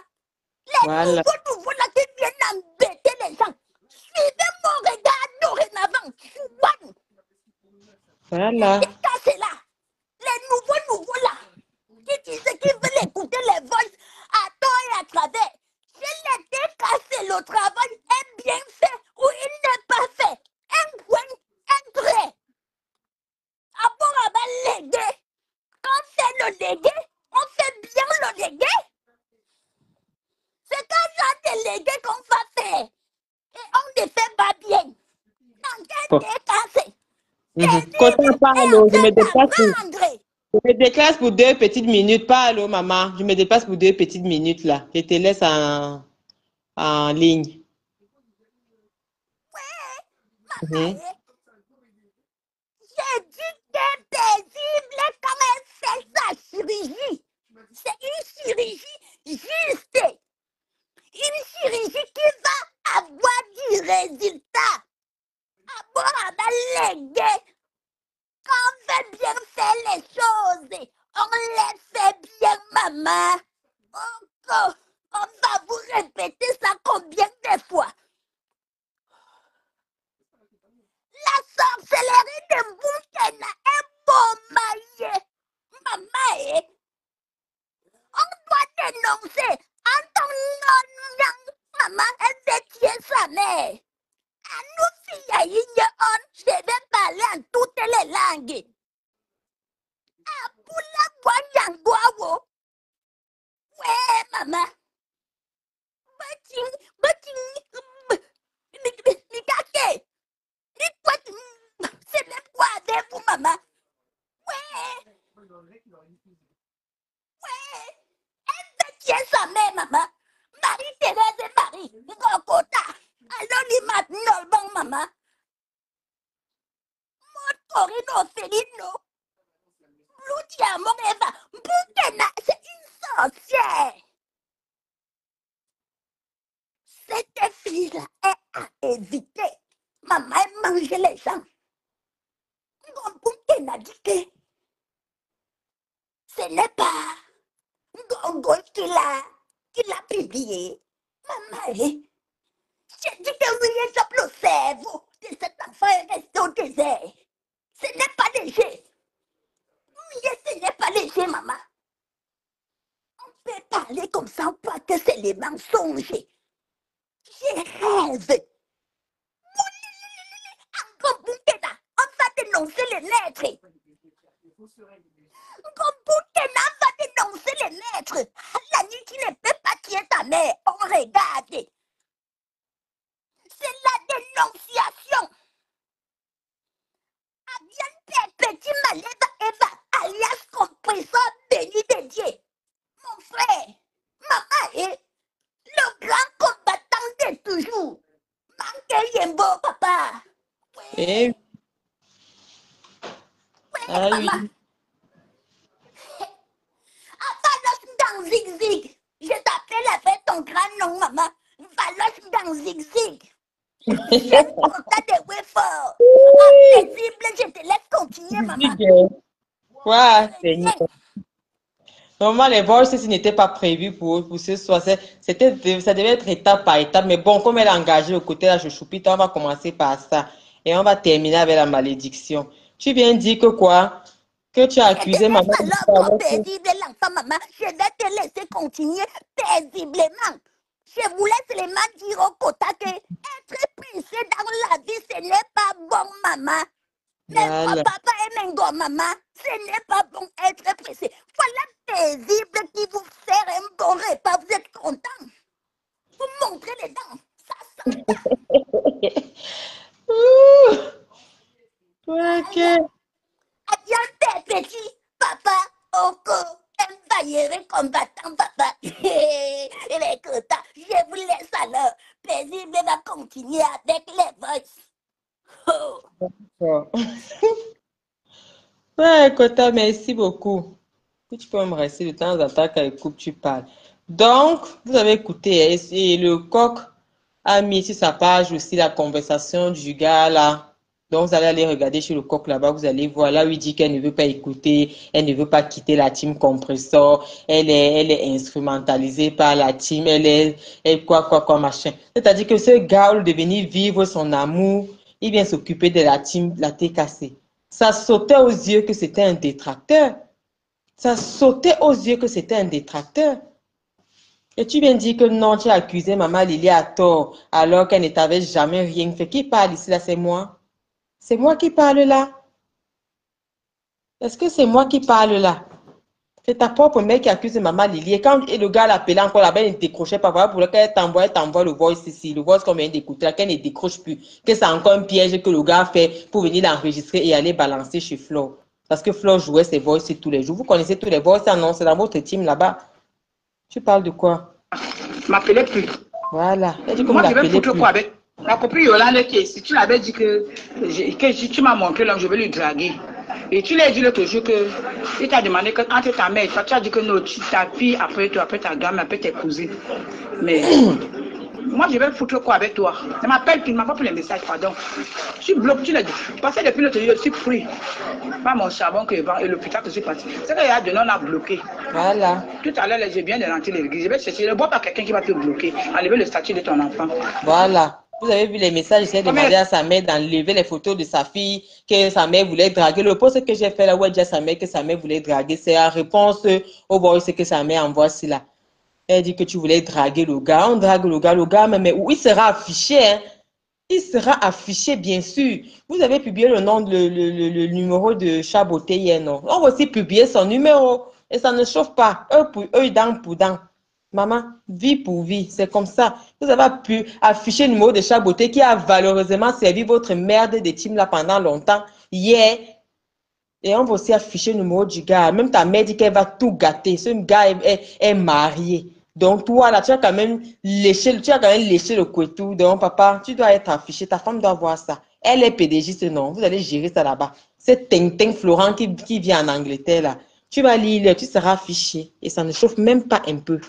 Les nouveaux là qui viennent embêter les gens. Suivez mon regard dorénavant. Voilà. C'est là. Les nouveaux là. Qui disaient qu'ils veulent écouter les voix à tort et à travers. Je les cassé le travail est bien fait ou il n'est pas fait. Un point, un trait. Après, on va léguer. Quand on fait le légué, on fait bien le légué. C'est quand ça délégué qu'on va faire. Et on ne fait pas bien. Non, qu'elle est cassée. Je me déplace pour 2 petites minutes. Pas allô, maman. Je me déplace pour 2 petites minutes là. Je te laisse en ligne. Ouais, maman. J'ai dit que paisible quand elle fait sa chirurgie. C'est une chirurgie juste. Une chirurgie qui va avoir du résultat. À léguer. Quand on veut bien faire les choses, on les fait bien, maman. On va vous répéter ça combien de fois? La sorcellerie de Boukena est bon maillé. Qui est sa mère, maman? Marie-Thérèse et Marie. Gokota. Alors, les maintenant, bon, maman. Torino, Felino. Lucia, mon Eva. Boutena, c'est une sorcière. Cette fille-là est à éviter. Maman, elle mange les gens. Boutena dit que ce n'est pas Gongo qui l'a publié. Maman, j'ai dit que oui, il le cerveau de cet enfant est resté au désert. Ce n'est pas léger. Oui, ce n'est pas léger, maman. On peut parler comme ça, on croit que c'est les mensonges. Je rêve. On va dénoncer les maîtres. Gombutena va dénoncer les maîtres. La nuit, tu ne peux pas tuer ta mère. On regarde. C'est la dénonciation. Abian Petit Maleva Eva, alias compresseur béni de Dieu. Mon frère, maman est le grand combattant de toujours. Manque Yembo, papa. Eh oui. Ah oui. Maman. Valoche dans zig-zig. Je t'appelle avec ton grand nom, maman. Valoche dans zig-zig. J'ai contact de Wefort. Invisible, je te laisse continuer, maman. Ouais, Seigneur. Normalement, les vols, ceci n'était pas prévu pour ce soir. Ça devait être étape par étape. Mais bon, comme elle est engagée au côté de la chouchoupita, on va commencer par ça. Et on va terminer avec la malédiction. Tu viens dire que quoi? Que tu as accusé maman. Alors, paisible l'enfant, maman, je vais te laisser continuer paisiblement. Je vous laisse les mains dire au quota que être pressé dans la vie, ce n'est pas bon, maman. Même mon papa et Mengo, maman, ce n'est pas bon être pressé. Voilà paisible qui vous sert un bon repas, vous êtes content. Vous montrez les dents, ça sent. Ok. Adieu, petit papa, Oko, un bailleur combattant, papa. Les quotas, je vous laisse alors. Paisible va continuer avec les voices. Oh. Ouais, Kota, merci beaucoup. Tu peux me rester de temps en temps quand écoute, tu parles. Donc, vous avez écouté, et le coq a mis sur sa page aussi la conversation du gars là. Donc, vous allez aller regarder sur le coq là-bas, vous allez voir là où il dit qu'elle ne veut pas écouter, elle ne veut pas quitter la team compressor, elle est instrumentalisée par la team, elle quoi, machin. C'est-à-dire que ce gars, au lieu de venir vivre son amour, il vient s'occuper de la team, la TKC. Ça sautait aux yeux que c'était un détracteur. Ça sautait aux yeux que c'était un détracteur. Et tu viens dire que non, tu as accusé maman Lily à tort, alors qu'elle ne t'avait jamais rien fait. Qui parle ici là? C'est moi. C'est moi qui parle là. Est-ce que c'est moi qui parle là? C'est ta propre mère qui accuse maman Lily. Et quand le gars l'appelait encore là-bas, il ne décrochait pas. Voilà pour lequel elle t'envoie le voice ici. Le voice qu'on vient d'écouter là, qu'elle ne décroche plus. Que c'est encore un piège que le gars fait pour venir l'enregistrer et aller balancer chez Flo. Parce que Flo jouait ses voices tous les jours. Vous connaissez tous les voices, non? C'est dans votre team là-bas. Tu parles de quoi? M'appelez plus. Voilà. Moi, je vais foutre quoi avec la copine Yolande qui est ici. Tu l'avais dit que tu m'as montré là, je vais lui draguer. Et tu lui as dit l'autre jour que il t'a demandé que entre ta mère et toi, tu as dit que non, ta fille après toi, après ta gamme, après tes cousines. Mais moi, je vais foutre quoi avec toi? Elle m'appelle, puis il m'a pas pris les messages, pardon. Tu bloques, tu l'as dit. Parce que depuis l'autre jour, je suis pris. Pas mon charbon que je vends et l'hôpital que je suis parti. C'est qu'il y a de non à bloquer. Voilà. Tout à l'heure, j'ai bien de rentrer l'église. Je vais chercher. Ne vois pas quelqu'un qui va te bloquer. Enlever le statut de ton enfant. Voilà. Vous avez vu les messages, j'ai demandé à sa mère d'enlever les photos de sa fille, que sa mère voulait draguer. Le poste que j'ai fait là, où elle dit à sa mère que sa mère voulait draguer, c'est la réponse au voice que sa mère envoie ici là. Elle dit que tu voulais draguer le gars. On drague le gars, mais où il sera affiché, hein? Il sera affiché, bien sûr. Vous avez publié le nom, le numéro de Chaboté hier, non? On va aussi publier son numéro. Et ça ne chauffe pas. Eux pour eux, dent pour dent. Maman, vie pour vie, c'est comme ça. Vous avez pu afficher le numéro de Chaboté qui a valeureusement servi votre merde de team là pendant longtemps. Hier, Et on va aussi afficher le numéro du gars. Même ta mère dit qu'elle va tout gâter. Ce gars est marié. Donc, toi, là, tu as quand même léché le couetou. Donc, papa, tu dois être affiché. Ta femme doit voir ça. Elle est PDG, non. Vous allez gérer ça là-bas. C'est Tintin Florent qui vient en Angleterre, là. Tu vas lire, tu seras affiché. Et ça ne chauffe même pas un peu.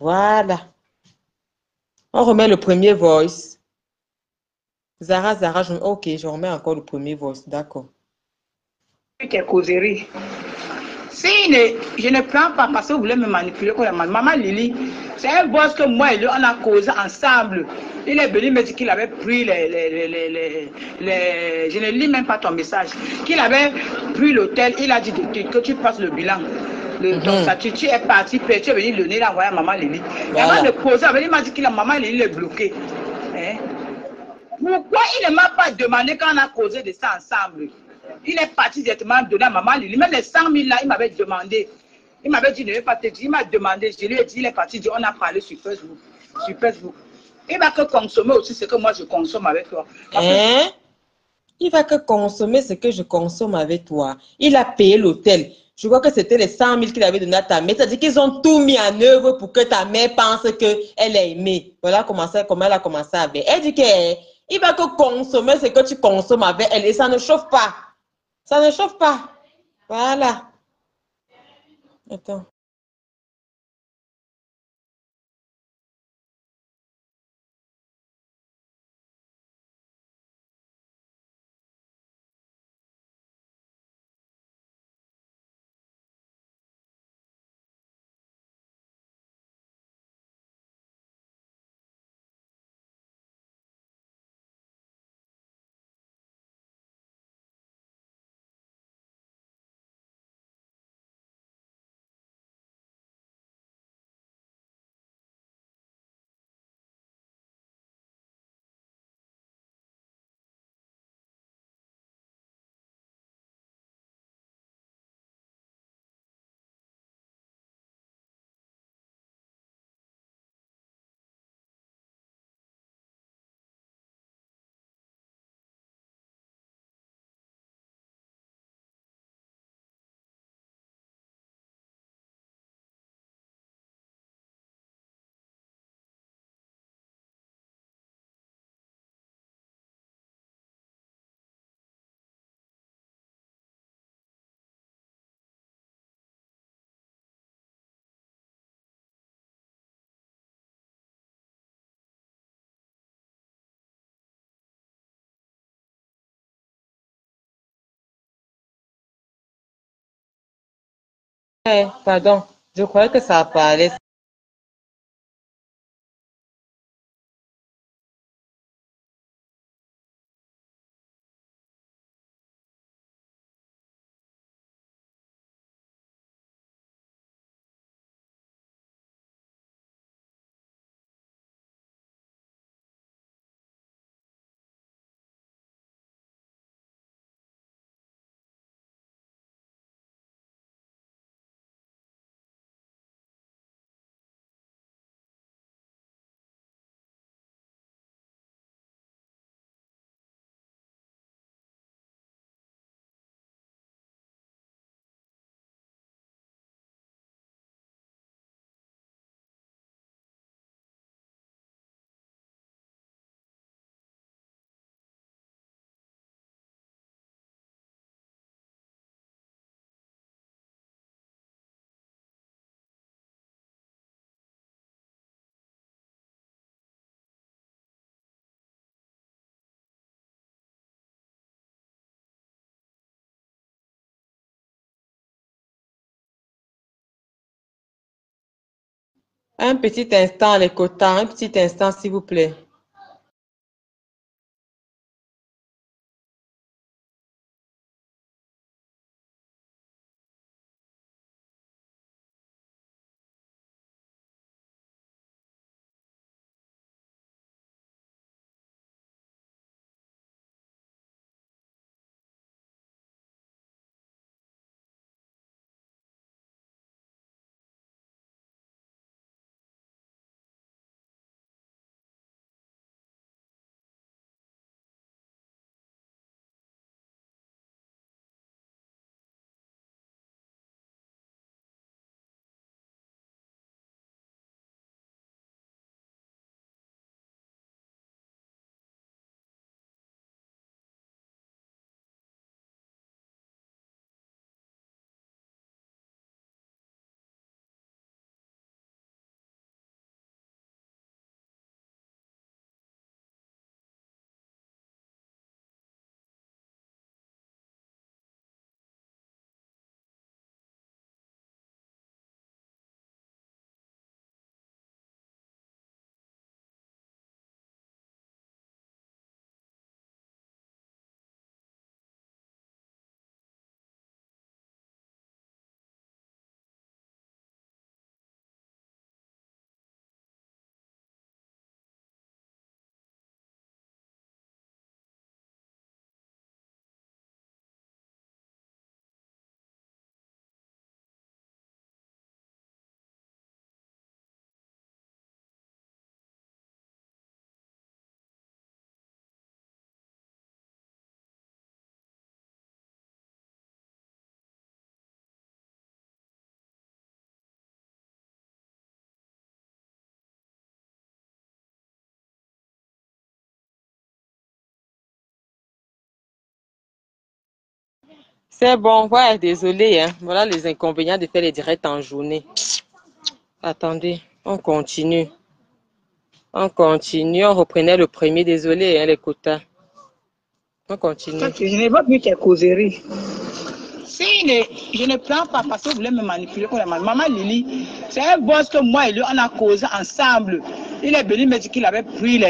Voilà. On remet le premier voice. Zara, ok, je remets encore le premier voice. D'accord. Tes causeries. Si je ne prends pas parce que vous voulez me manipuler comme la maman Lily, c'est un boss que moi et lui, on a causé ensemble. Il est venu me dire qu'il avait pris je ne lis même pas ton message, qu'il avait pris l'hôtel, il a dit que tu passes le bilan. Ton statut, tu es parti, tu es venu le nez, il a envoyé à maman Lily. Et avant de causer, il m'a dit que la maman Lily est bloquée. Hein? Pourquoi il ne m'a pas demandé quand on a causé de ça ensemble? Il est parti directement donner à maman Lily. Même les 100 000 là, il m'avait demandé. Il m'avait dit, ne vais pas te dire. Il m'a demandé. Je lui ai dit, il est parti dire, on a parlé sur Facebook. Sur Facebook. Il va que consommer aussi ce que moi je consomme avec toi. Hein? Il va que consommer ce que je consomme avec toi. Il a payé l'hôtel. Je crois que c'était les 100 000 qu'il avait donné à ta mère. C'est-à-dire qu'ils ont tout mis en œuvre pour que ta mère pense qu'elle est aimée. Voilà comment elle a commencé avec. Elle dit qu'il va que consommer ce que tu consommes avec elle. Et ça ne chauffe pas. Ça ne chauffe pas. Voilà. Attends. Pardon. Je croyais que ça parlait. Un petit instant, les quotas. Un petit instant, s'il vous plaît. C'est bon, ouais, désolé, hein. Voilà les inconvénients de faire les directs en journée. Attendez, on continue. On continue, on reprenait le premier, désolé, hein, les quotas. On continue. Je ne vois plus tes causeries. Je ne prends pas parce que vous voulez me manipuler comme la maman Lily. C'est un boss que moi et lui, on a causé ensemble. Il est venu me dire qu'il avait pris je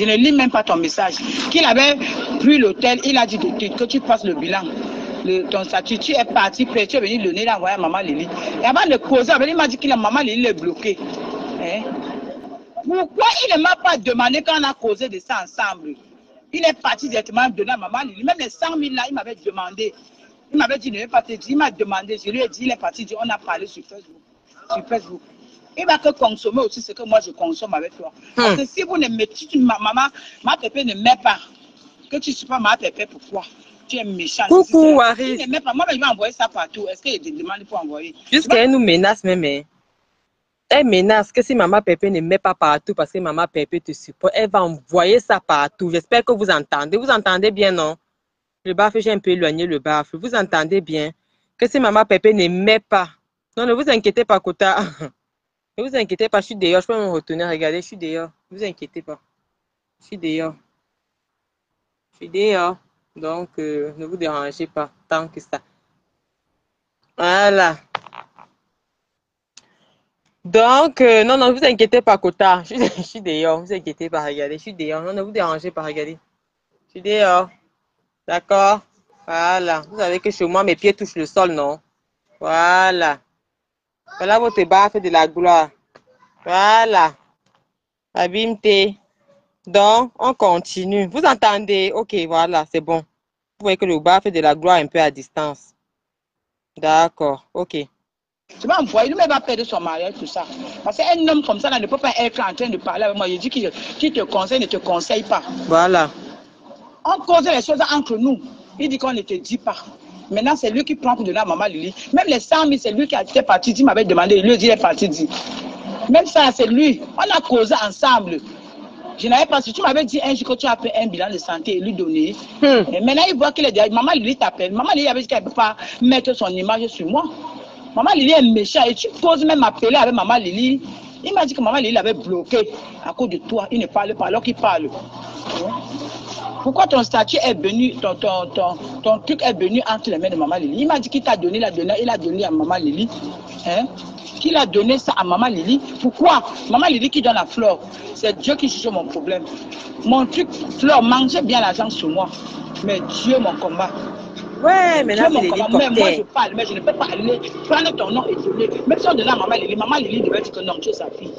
ne lis même pas ton message. Qu'il avait pris l'hôtel, il a dit que tu passes le bilan. Ton statut, tu es parti, tu es venu le nez l'envoyer à maman Lily. Et avant de causer, il m'a dit que la maman Lily est bloquée. Hein? Pourquoi il ne m'a pas demandé quand on a causé de ça ensemble? Il est parti directement donner à maman Lily. Même les 100 000 là, il m'avait demandé. Il m'avait dit, ne vais pas te dire. Il m'a demandé. Je lui ai dit, il est parti dire, on a parlé sur Facebook. Il va que consommer aussi ce que moi je consomme avec toi. Parce que si vous ne mettez, si maman, ma pépé ne met pas, que tu ne suis pas ma pépé, pourquoi? Tu es méchant. Coucou, Waris. Il ne met pas. Moi, je vais envoyer ça partout. Est-ce qu'il y a des demandes pour envoyer? Jusqu'elle nous menace même. Elle menace que si maman Pépé ne met pas partout parce que maman Pépé te supporte, elle va envoyer ça partout. J'espère que vous entendez. Vous entendez bien, non? Le baffe, j'ai un peu éloigné le baffe. Vous entendez bien que si maman Pépé ne met pas. Non, ne vous inquiétez pas, Kota. Ne vous inquiétez pas, je suis dehors. Je peux me retourner. Regardez, je suis dehors. Ne vous inquiétez pas. Je suis dehors. Je suis dehors. Donc, ne vous dérangez pas tant que ça. Voilà. Donc, non, ne vous inquiétez pas, Kota. Je suis dehors. Ne vous inquiétez pas, regardez. Je suis dehors. Non, ne vous dérangez pas, regardez. Je suis dehors. D'accord? Voilà. Vous savez que chez moi, mes pieds touchent le sol, non? Voilà. Voilà votre baffe de la gloire. Voilà. Abimte. Donc, on continue. Vous entendez? Ok, voilà, c'est bon. Vous voyez que le baffe de la gloire est un peu à distance. D'accord, ok. Tu vas envoyer, lui-même va perdre son mariage, tout ça. Parce qu'un homme comme ça là, ne peut pas être en train de parler avec moi. Je dis qu'il te conseille, ne te conseille pas. Voilà. On cause les choses entre nous. Il dit qu'on ne te dit pas. Maintenant, c'est lui qui prend pour donner à maman Lily. Même les 100 000, c'est lui qui était parti. Il m'avait demandé, il lui dit, il est parti dit. Même ça, c'est lui. On a causé ensemble. Je n'avais pas, si tu m'avais dit un jour que tu as fait un bilan de santé et lui donner. Et maintenant, il voit qu'il est derrière. Maman Lily t'appelle. Maman Lily avait dit qu'elle ne peut pas mettre son image sur moi. Maman Lily est méchante. Et tu poses même appeler avec maman Lily. Il m'a dit que maman Lily l'avait bloqué à cause de toi. Il ne parle pas alors qu'il parle. Pourquoi ton statut est venu, ton truc est venu entre les mains de maman Lily? Il m'a dit qu'il t'a donné, il a donné à maman Lily. Hein? Qu'il a donné ça à maman Lily. Pourquoi? Maman Lily qui donne la fleur. C'est Dieu qui juge mon problème. Mon truc, fleur, mangeait bien l'argent sur moi. Mais Dieu mon combat. Ouais, mais là, c'est l'hélicoptère. Moi, je parle, mais je ne peux pas aller prendre ton nom et donner. Même si on donne à maman Lily devait dire que non, tu es sa fille.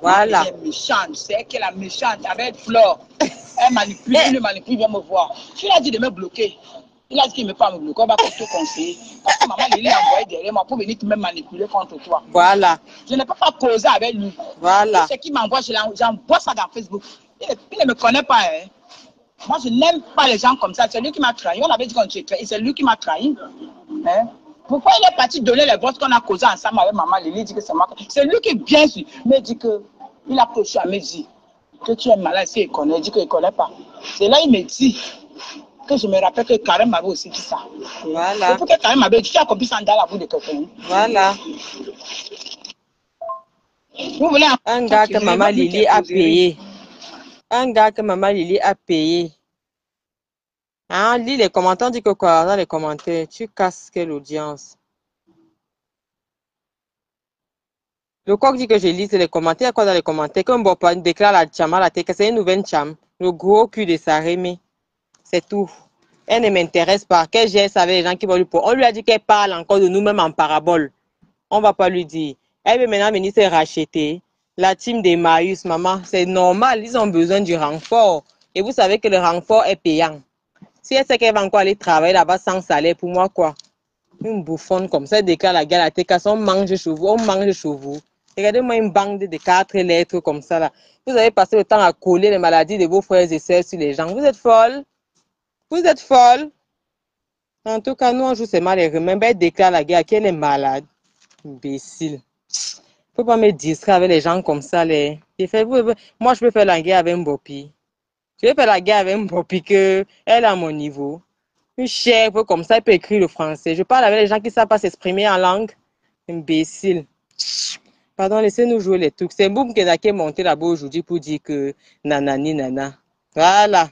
Voilà. Elle est méchante, c'est qu'elle est méchante avec Flore. Elle manipule, il le manipule, il vient me voir. Il a dit de me bloquer. Il a dit qu'il ne veut pas me bloquer, on va te conseiller. Parce que maman Lily a envoyé derrière moi pour venir me manipuler contre toi. Voilà. Je ne peux pas causer avec lui. Voilà. C'est qui m'envoie, j'envoie ça dans Facebook. Il ne me connaît pas. Hein. Moi, je n'aime pas les gens comme ça. C'est lui qui m'a trahi. On avait dit qu'on s'est trahi. C'est lui qui m'a trahi. Hein? Pourquoi il est parti donner les votes qu'on a causé ensemble avec maman Lily? Il dit que c'est moi. C'est lui qui, bien sûr, me dit que il a coché à me dire que tu es malade. Si il connaît, il dit qu'il ne connaît pas. C'est là qu'il me dit que je me rappelle que Karen m'avait aussi dit ça. Voilà. C'est pour que Karen m'avait dit, tu as compris ça dans la bouche de quelqu'un. Voilà. Vous voulez un gars que maman Lily a payé. Un gars que maman Lily a payé. Hein, lis les commentaires, dis que quoi dans les commentaires. Tu casses quelle audience? Le coq dit que je lise les commentaires. Quoi dans les commentaires? Comme Bopan déclare la chama la tête, que c'est une nouvelle cham. Le gros cul de sa Rémi. C'est tout. Elle ne m'intéresse pas. Qu'elle gère avec les gens qui vont lui pour. On lui a dit qu'elle parle encore de nous-mêmes en parabole. On va pas lui dire. Elle veut maintenant venir se racheter. La team des Marius, maman, c'est normal. Ils ont besoin du renfort. Et vous savez que le renfort est payant. Si elle sait qu'elle va encore aller travailler là-bas sans salaire, pour moi, quoi? Une bouffonne comme ça, elle déclare la gueule à tes casses, on mange chez vous, on mange chez vous. Regardez-moi une bande de 4 lettres comme ça, là. Vous avez passé le temps à coller les maladies de vos frères et sœurs sur les gens. Vous êtes folle. Vous êtes folle. En tout cas, nous, on joue ces mal et remember, elle déclare la guerre à qui elle est malade. Imbécile. Faut pas me distraire avec les gens comme ça, les. Moi, je peux faire la guerre avec Mbopi. Je vais faire la guerre avec Mbopi que elle est à mon niveau. Une chèvre comme ça, il peut écrire le français. Je parle avec les gens qui ne savent pas s'exprimer en langue. Imbécile. Pardon, laissez-nous jouer les trucs. C'est Boum qui est monté là-bas aujourd'hui pour dire que nanani nana. Voilà.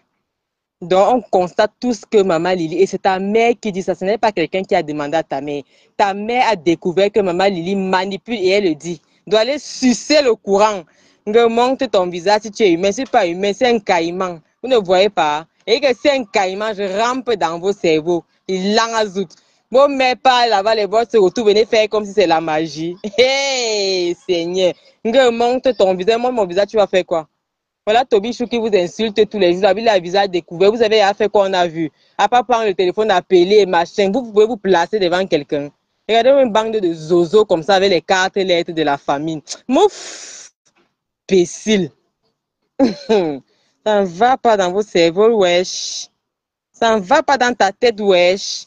Donc, on constate tout ce que maman Lily, et c'est ta mère qui dit ça, ce n'est pas quelqu'un qui a demandé à ta mère. Ta mère a découvert que maman Lily manipule et elle le dit. Doit aller sucer le courant. Montre ton visage si tu es humain, c'est pas humain, c'est un caïman. Vous ne voyez pas. Et que c'est un caïman, je rampe dans vos cerveaux. Il l'engazoute. Vos mères parlent là-bas, les voix se retrouvent, venez faire comme si c'est la magie. Hey, Seigneur. Montre ton visage, montre mon visage, tu vas faire quoi? Voilà Tobichou qui vous insulte tous les jours, vous avez le visage découvert, vous avez fait quoi on a vu. À part prendre le téléphone, appeler, machin, vous pouvez vous placer devant quelqu'un. Regardez une bande de zozo comme ça avec les 4 lettres de la famille. Mouf, imbécile. Ça ne va pas dans vos cerveaux, wesh. Ça ne va pas dans ta tête, wesh.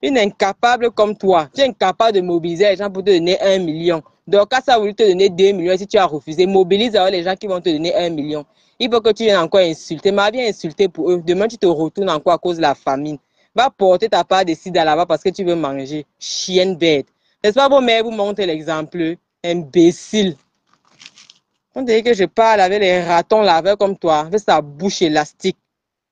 Une incapable comme toi, tu es incapable de mobiliser les gens pour te donner 1 million. Donc, quand ça a voulu te donner 2 millions, si tu as refusé, mobilise alors les gens qui vont te donner 1 million. Il faut que tu viennes encore insulter. Mais viens insulter pour eux. Demain, tu te retournes encore à cause de la famine. Va porter ta part de sida là-bas parce que tu veux manger. Chienne bête. N'est-ce pas, vos mères vous montrent l'exemple? Imbécile. On dirait que je parle avec les ratons laveurs comme toi, avec sa bouche élastique.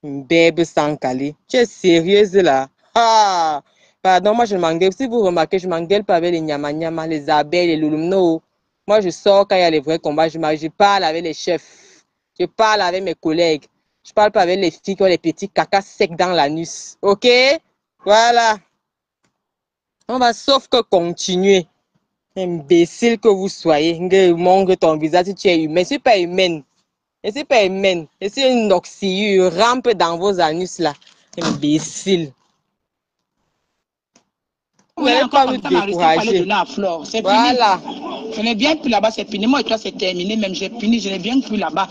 Une bébé sans caler. Tu es sérieuse là? Ah! Pardon, moi je m'engueule. Si vous remarquez, je m'engueule pas avec les nyama-nyama, les abeilles, les loulous. Non. Moi je sors quand il y a les vrais combats. Je parle avec les chefs. Je parle avec mes collègues. Je parle pas avec les filles qui ont les petits caca secs dans l'anus. Ok? Voilà. On va sauf que continuer. Imbécile que vous soyez. Montre ton visage si tu es humain. Je suis pas humaine. Je suis pas humaine. Je suis une oxyure. Rampe dans vos anus là. Imbécile. Vous n'allez pas nous décourager. Voilà. Je n'ai bien plus là-bas, c'est fini. Moi et toi, c'est terminé. Même j'ai fini, je n'ai bien plus là-bas.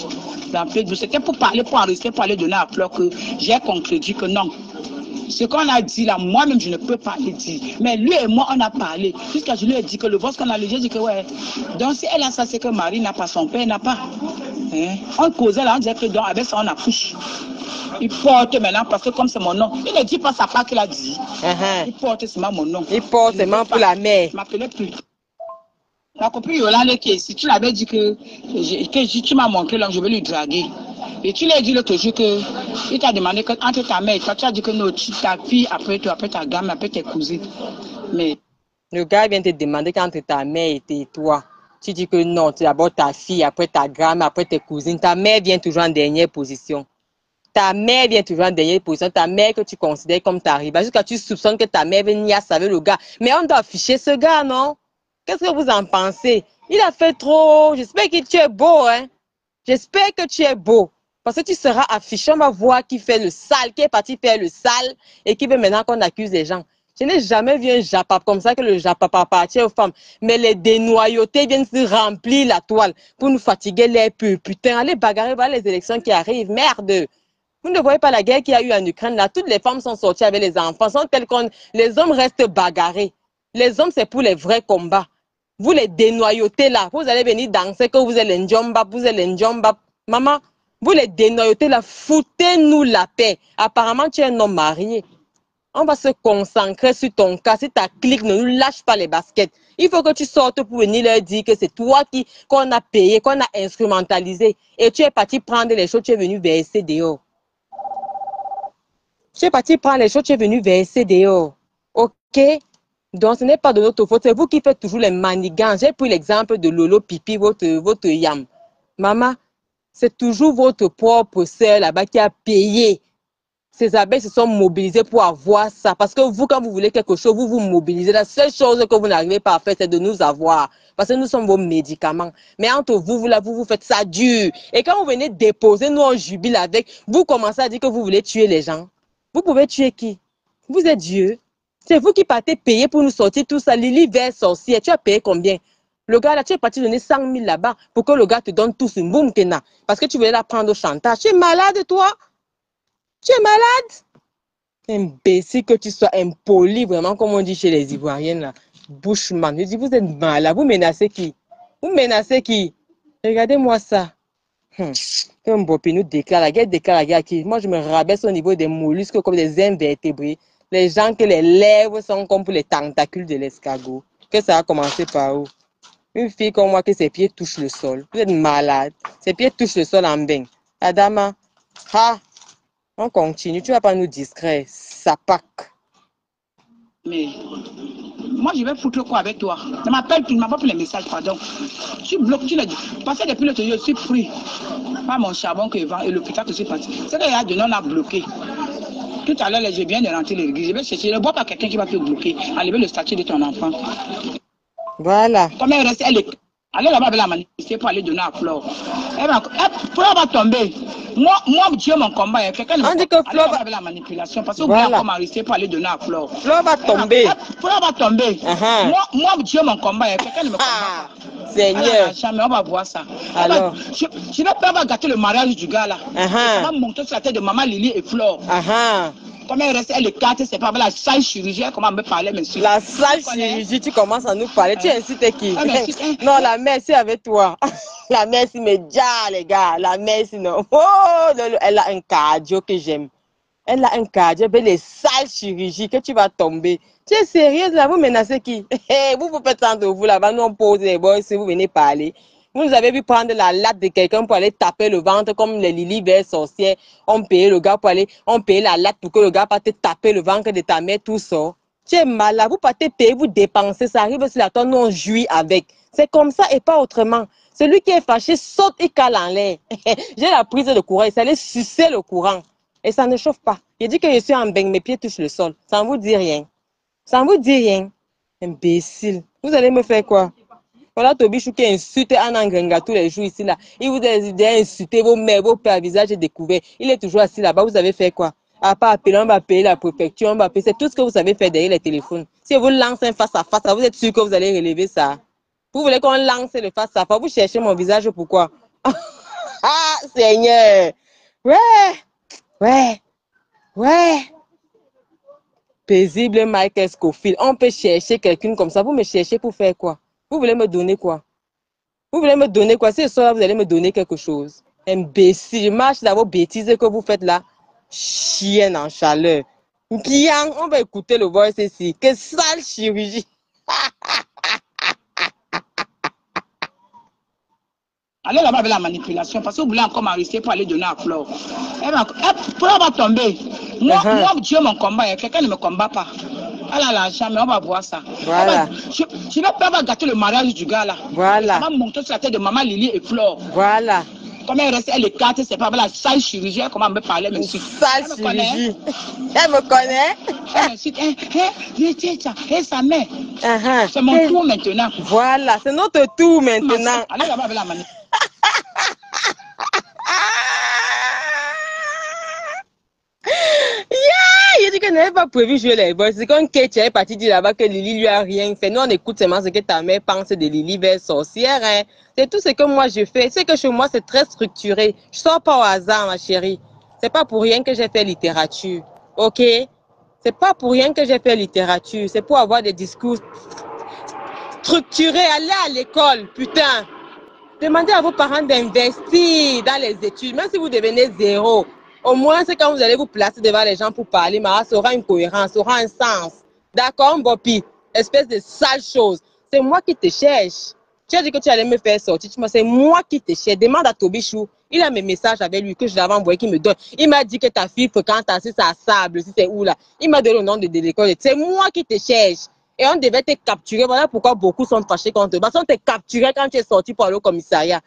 C'était pour parler, pour enregistrer, pour aller donner à Fleur que j'ai contredit que non. Ce qu'on a dit là, moi-même, je ne peux pas le dire. Mais lui et moi, on a parlé. Jusqu'à je lui ai dit que le voice qu'on a lu, j'ai dit que ouais. Donc si elle a ça, c'est que Marie n'a pas, son père n'a pas. Hein? On causait là, on disait que donc avec ça, on accouche. Il porte maintenant parce que comme c'est mon nom. Il ne dit pas sa part qu'il a dit. Il porte seulement mon nom. Il porte seulement pour la mère. Je m'appelais plus. Ma copine Yolande, si tu l'avais dit que tu m'as montré là, je vais lui draguer. Et tu lui as dit l'autre jour qu'il t'a demandé que entre ta mère et toi, tu as dit que non, ta fille, après toi, après ta gamme, après tes cousines. Mais le gars vient te demander qu'entre ta mère et toi, tu dis que non, tu d'abord ta fille, après ta gamme, après tes cousines. Ta mère vient toujours en dernière position. Ta mère vient toujours en dernière position. Ta mère que tu considères comme ta rivale. Jusqu'à tu soupçonnes que ta mère vient avec le gars. Mais on doit afficher ce gars, non? Qu'est-ce que vous en pensez? Il a fait trop. J'espère que tu es beau, hein? J'espère que tu es beau. Parce que tu seras affiché, on va voir qui fait le sale, qui est parti faire le sale et qui veut maintenant qu'on accuse les gens. Je n'ai jamais vu un japap comme ça que le japap appartient aux femmes. Mais les dénoyautés viennent se remplir la toile pour nous fatiguer les peu. Putain, allez bagarrer, voilà les élections qui arrivent. Merde! Vous ne voyez pas la guerre qu'il y a eu en Ukraine là? Toutes les femmes sont sorties avec les enfants. Sont telles les hommes restent bagarrés. Les hommes, c'est pour les vrais combats. Vous les dénoyautez là, vous allez venir danser que vous êtes les Ndjomba, vous êtes les Ndjomba. Maman, vous les dénoyautez là, foutez-nous la paix. Apparemment, tu es un homme marié. On va se concentrer sur ton cas. Si ta clique ne nous lâche pas les baskets, il faut que tu sortes pour venir leur dire que c'est toi qu'on a payé, qu'on a instrumentalisé. Et tu es parti prendre les choses, tu es venu verser dehors. Tu es parti prendre les choses, tu es venu verser dehors. Ok? Donc, ce n'est pas de notre faute. C'est vous qui faites toujours les manigances. J'ai pris l'exemple de Lolo Pipi, votre yam. Maman, c'est toujours votre propre sœur là-bas qui a payé. Ces abeilles se sont mobilisées pour avoir ça. Parce que vous, quand vous voulez quelque chose, vous vous mobilisez. La seule chose que vous n'arrivez pas à faire, c'est de nous avoir. Parce que nous sommes vos médicaments. Mais entre vous, là, vous faites ça dur. Et quand vous venez déposer, nous on jubile avec. Vous commencez à dire que vous voulez tuer les gens. Vous pouvez tuer qui? Vous êtes Dieu. C'est vous qui partez payer pour nous sortir tout ça. Lily vers sorcière. Tu as payé combien? Le gars là, tu es parti donner 100 000 là-bas pour que le gars te donne tout ce boum kena. Parce que tu voulais la prendre au chantage. Tu es malade, toi? Tu es malade? Imbécile que tu sois impoli, vraiment, comme on dit chez les Ivoiriennes là. Bushman. Je dis, vous êtes malade. Vous menacez qui? Vous menacez qui? Regardez-moi ça. Comme Bopi nous déclare la guerre à qui? Moi, je me rabaisse au niveau des mollusques comme des invertébrés. Les gens que les lèvres sont comme pour les tentacules de l'escargot. Que ça a commencé par où? Une fille comme moi que ses pieds touchent le sol. Vous êtes malade. Ses pieds touchent le sol en bain. Adama, on continue. Tu vas pas nous distraire. Ça pack. Mais moi, je vais foutre quoi avec toi? Tu m'appelles, tu ne m'envoies plus les messages, pardon. Tu bloques, tu l'as dit. Parce que depuis le temps, je suis pris. Pas mon charbon que je vends et l'hôpital que je suis parti. C'est qu'il y a de non à bloquer. Tout à l'heure, je viens de rentrer l'église. Je vais chercher. Je ne vois pas quelqu'un qui va te bloquer. Enlever le statut de ton enfant. Voilà. Comme elle reste, elle est. Allez là-bas avec la manifester pour aller donner à Flore. Flore va tomber. Moi, Dieu, mon combat. Quelqu'un ne va pas avec la manipulation. Parce que vous voulez encore m'arrêter pour aller donner à Flore. Flore va tomber. Flore va tomber. Moi, Dieu, mon combat. Quelqu'un ne me combat pas. Seigneur. Mais on va voir ça. Alors. Je vais pas gâter le mariage du gars là. Ça va monter sur la tête de maman Lily et Flore. Comme elle reste, elle écarte, c'est pas la sale chirurgie, comment me parler, monsieur. La sale chirurgie, tu commences à nous parler. Tu incites qui? Non, la mère, c'est avec toi. La mère, c'est mes déjà, les gars. La mère, c'est non. Oh, elle a un cardio que j'aime. Elle a un cardio, mais les sales chirurgies que tu vas tomber. Tu es sérieuse là, vous menacez qui? Vous faites entre vous là-bas, nous on pose les boys si vous venez parler. Vous nous avez vu prendre la latte de quelqu'un pour aller taper le ventre comme les Lily vers sorcières. On payait le gars pour aller, on payait la latte pour que le gars parte taper le ventre de ta mère, tout ça. Tu es malade, vous partez payer, vous dépensez, ça arrive sur la tonne, nous on jouit avec. C'est comme ça et pas autrement. Celui qui est fâché saute et cale en l'air. J'ai la prise de courant, il s'allait sucer le courant. Et ça ne chauffe pas. Il dit que je suis en bain, mes pieds touchent le sol. Ça ne vous dit rien. Ça ne vous dit rien. Imbécile. Vous allez me faire quoi? Voilà Tobichou qui insulte Anna Ngrenga tous les jours ici là. Il vous a insulté vos mères, vos pères, visage découvert. Il est toujours assis là-bas. Vous avez fait quoi? À part appeler, on va appeler la préfecture, on va appeler. C'est tout ce que vous savez faire derrière les téléphones. Si vous lancez un face à face, vous êtes sûr que vous allez relever ça? Vous voulez qu'on lance le face à face? Vous cherchez mon visage pourquoi? Ah, Seigneur! Ouais. Paisible Michael Scofield. On peut chercher quelqu'un comme ça. Vous me cherchez pour faire quoi? Vous voulez me donner quoi? Vous voulez me donner quoi? Si ce soir, vous allez me donner quelque chose. Imbécile. Je marche dans vos bêtises que vous faites là. Chienne en chaleur. Bien, on va écouter le voice ici. Que sale chirurgie. Allez là-bas avec la manipulation, parce que vous voulez encore m'arrêter pour aller donner à Flore. Flore va tomber. Moi, Dieu, mon combat, quelqu'un ne me combat pas. Elle a l'argent, mais on va voir ça. Voilà. Je ne vais pas gâter le mariage du gars là. Voilà. Ça va monter sur la tête de maman Lily et Flore. Voilà. Comme elle reste, elle écarte, c'est pas la sale chirurgie, comment me parler, monsieur. Sale chirurgie. Elle me connaît. Et sa mère. C'est mon tour maintenant. Voilà, c'est notre tour maintenant. Allez là-bas avec la manip. Il dit qu'elle n'avait pas prévu jouer les boys. C'est quand Kate est partie dire là-bas que Lily lui a rien fait. Nous, on écoute seulement ce que ta mère pense de Lily vers sorcière. Hein. C'est tout ce que moi je fais. C'est que chez moi, c'est très structuré. Je sors pas au hasard, ma chérie. C'est pas pour rien que j'ai fait littérature. OK? C'est pas pour rien que j'ai fait littérature. C'est pour avoir des discours structurés. Allez à l'école, putain. Demandez à vos parents d'investir dans les études. Même si vous devenez zéro. Au moins, c'est quand vous allez vous placer devant les gens pour parler, mais ça aura une cohérence, ça aura un sens. D'accord, Bopi? Espèce de sale chose. C'est moi qui te cherche. Tu as dit que tu allais me faire sortir. C'est moi qui te cherche. Demande à Tobichou. Il a mes messages avec lui que je l'avais envoyé, qu'il me donne. Il m'a dit que ta fille fréquente assis à Sable, si c'est où là. Il m'a donné le nom de l'école. C'est moi qui te cherche. Et on devait te capturer. Voilà pourquoi beaucoup sont fâchés contre toi. Parce qu'on te capturait quand tu es sorti pour aller au commissariat.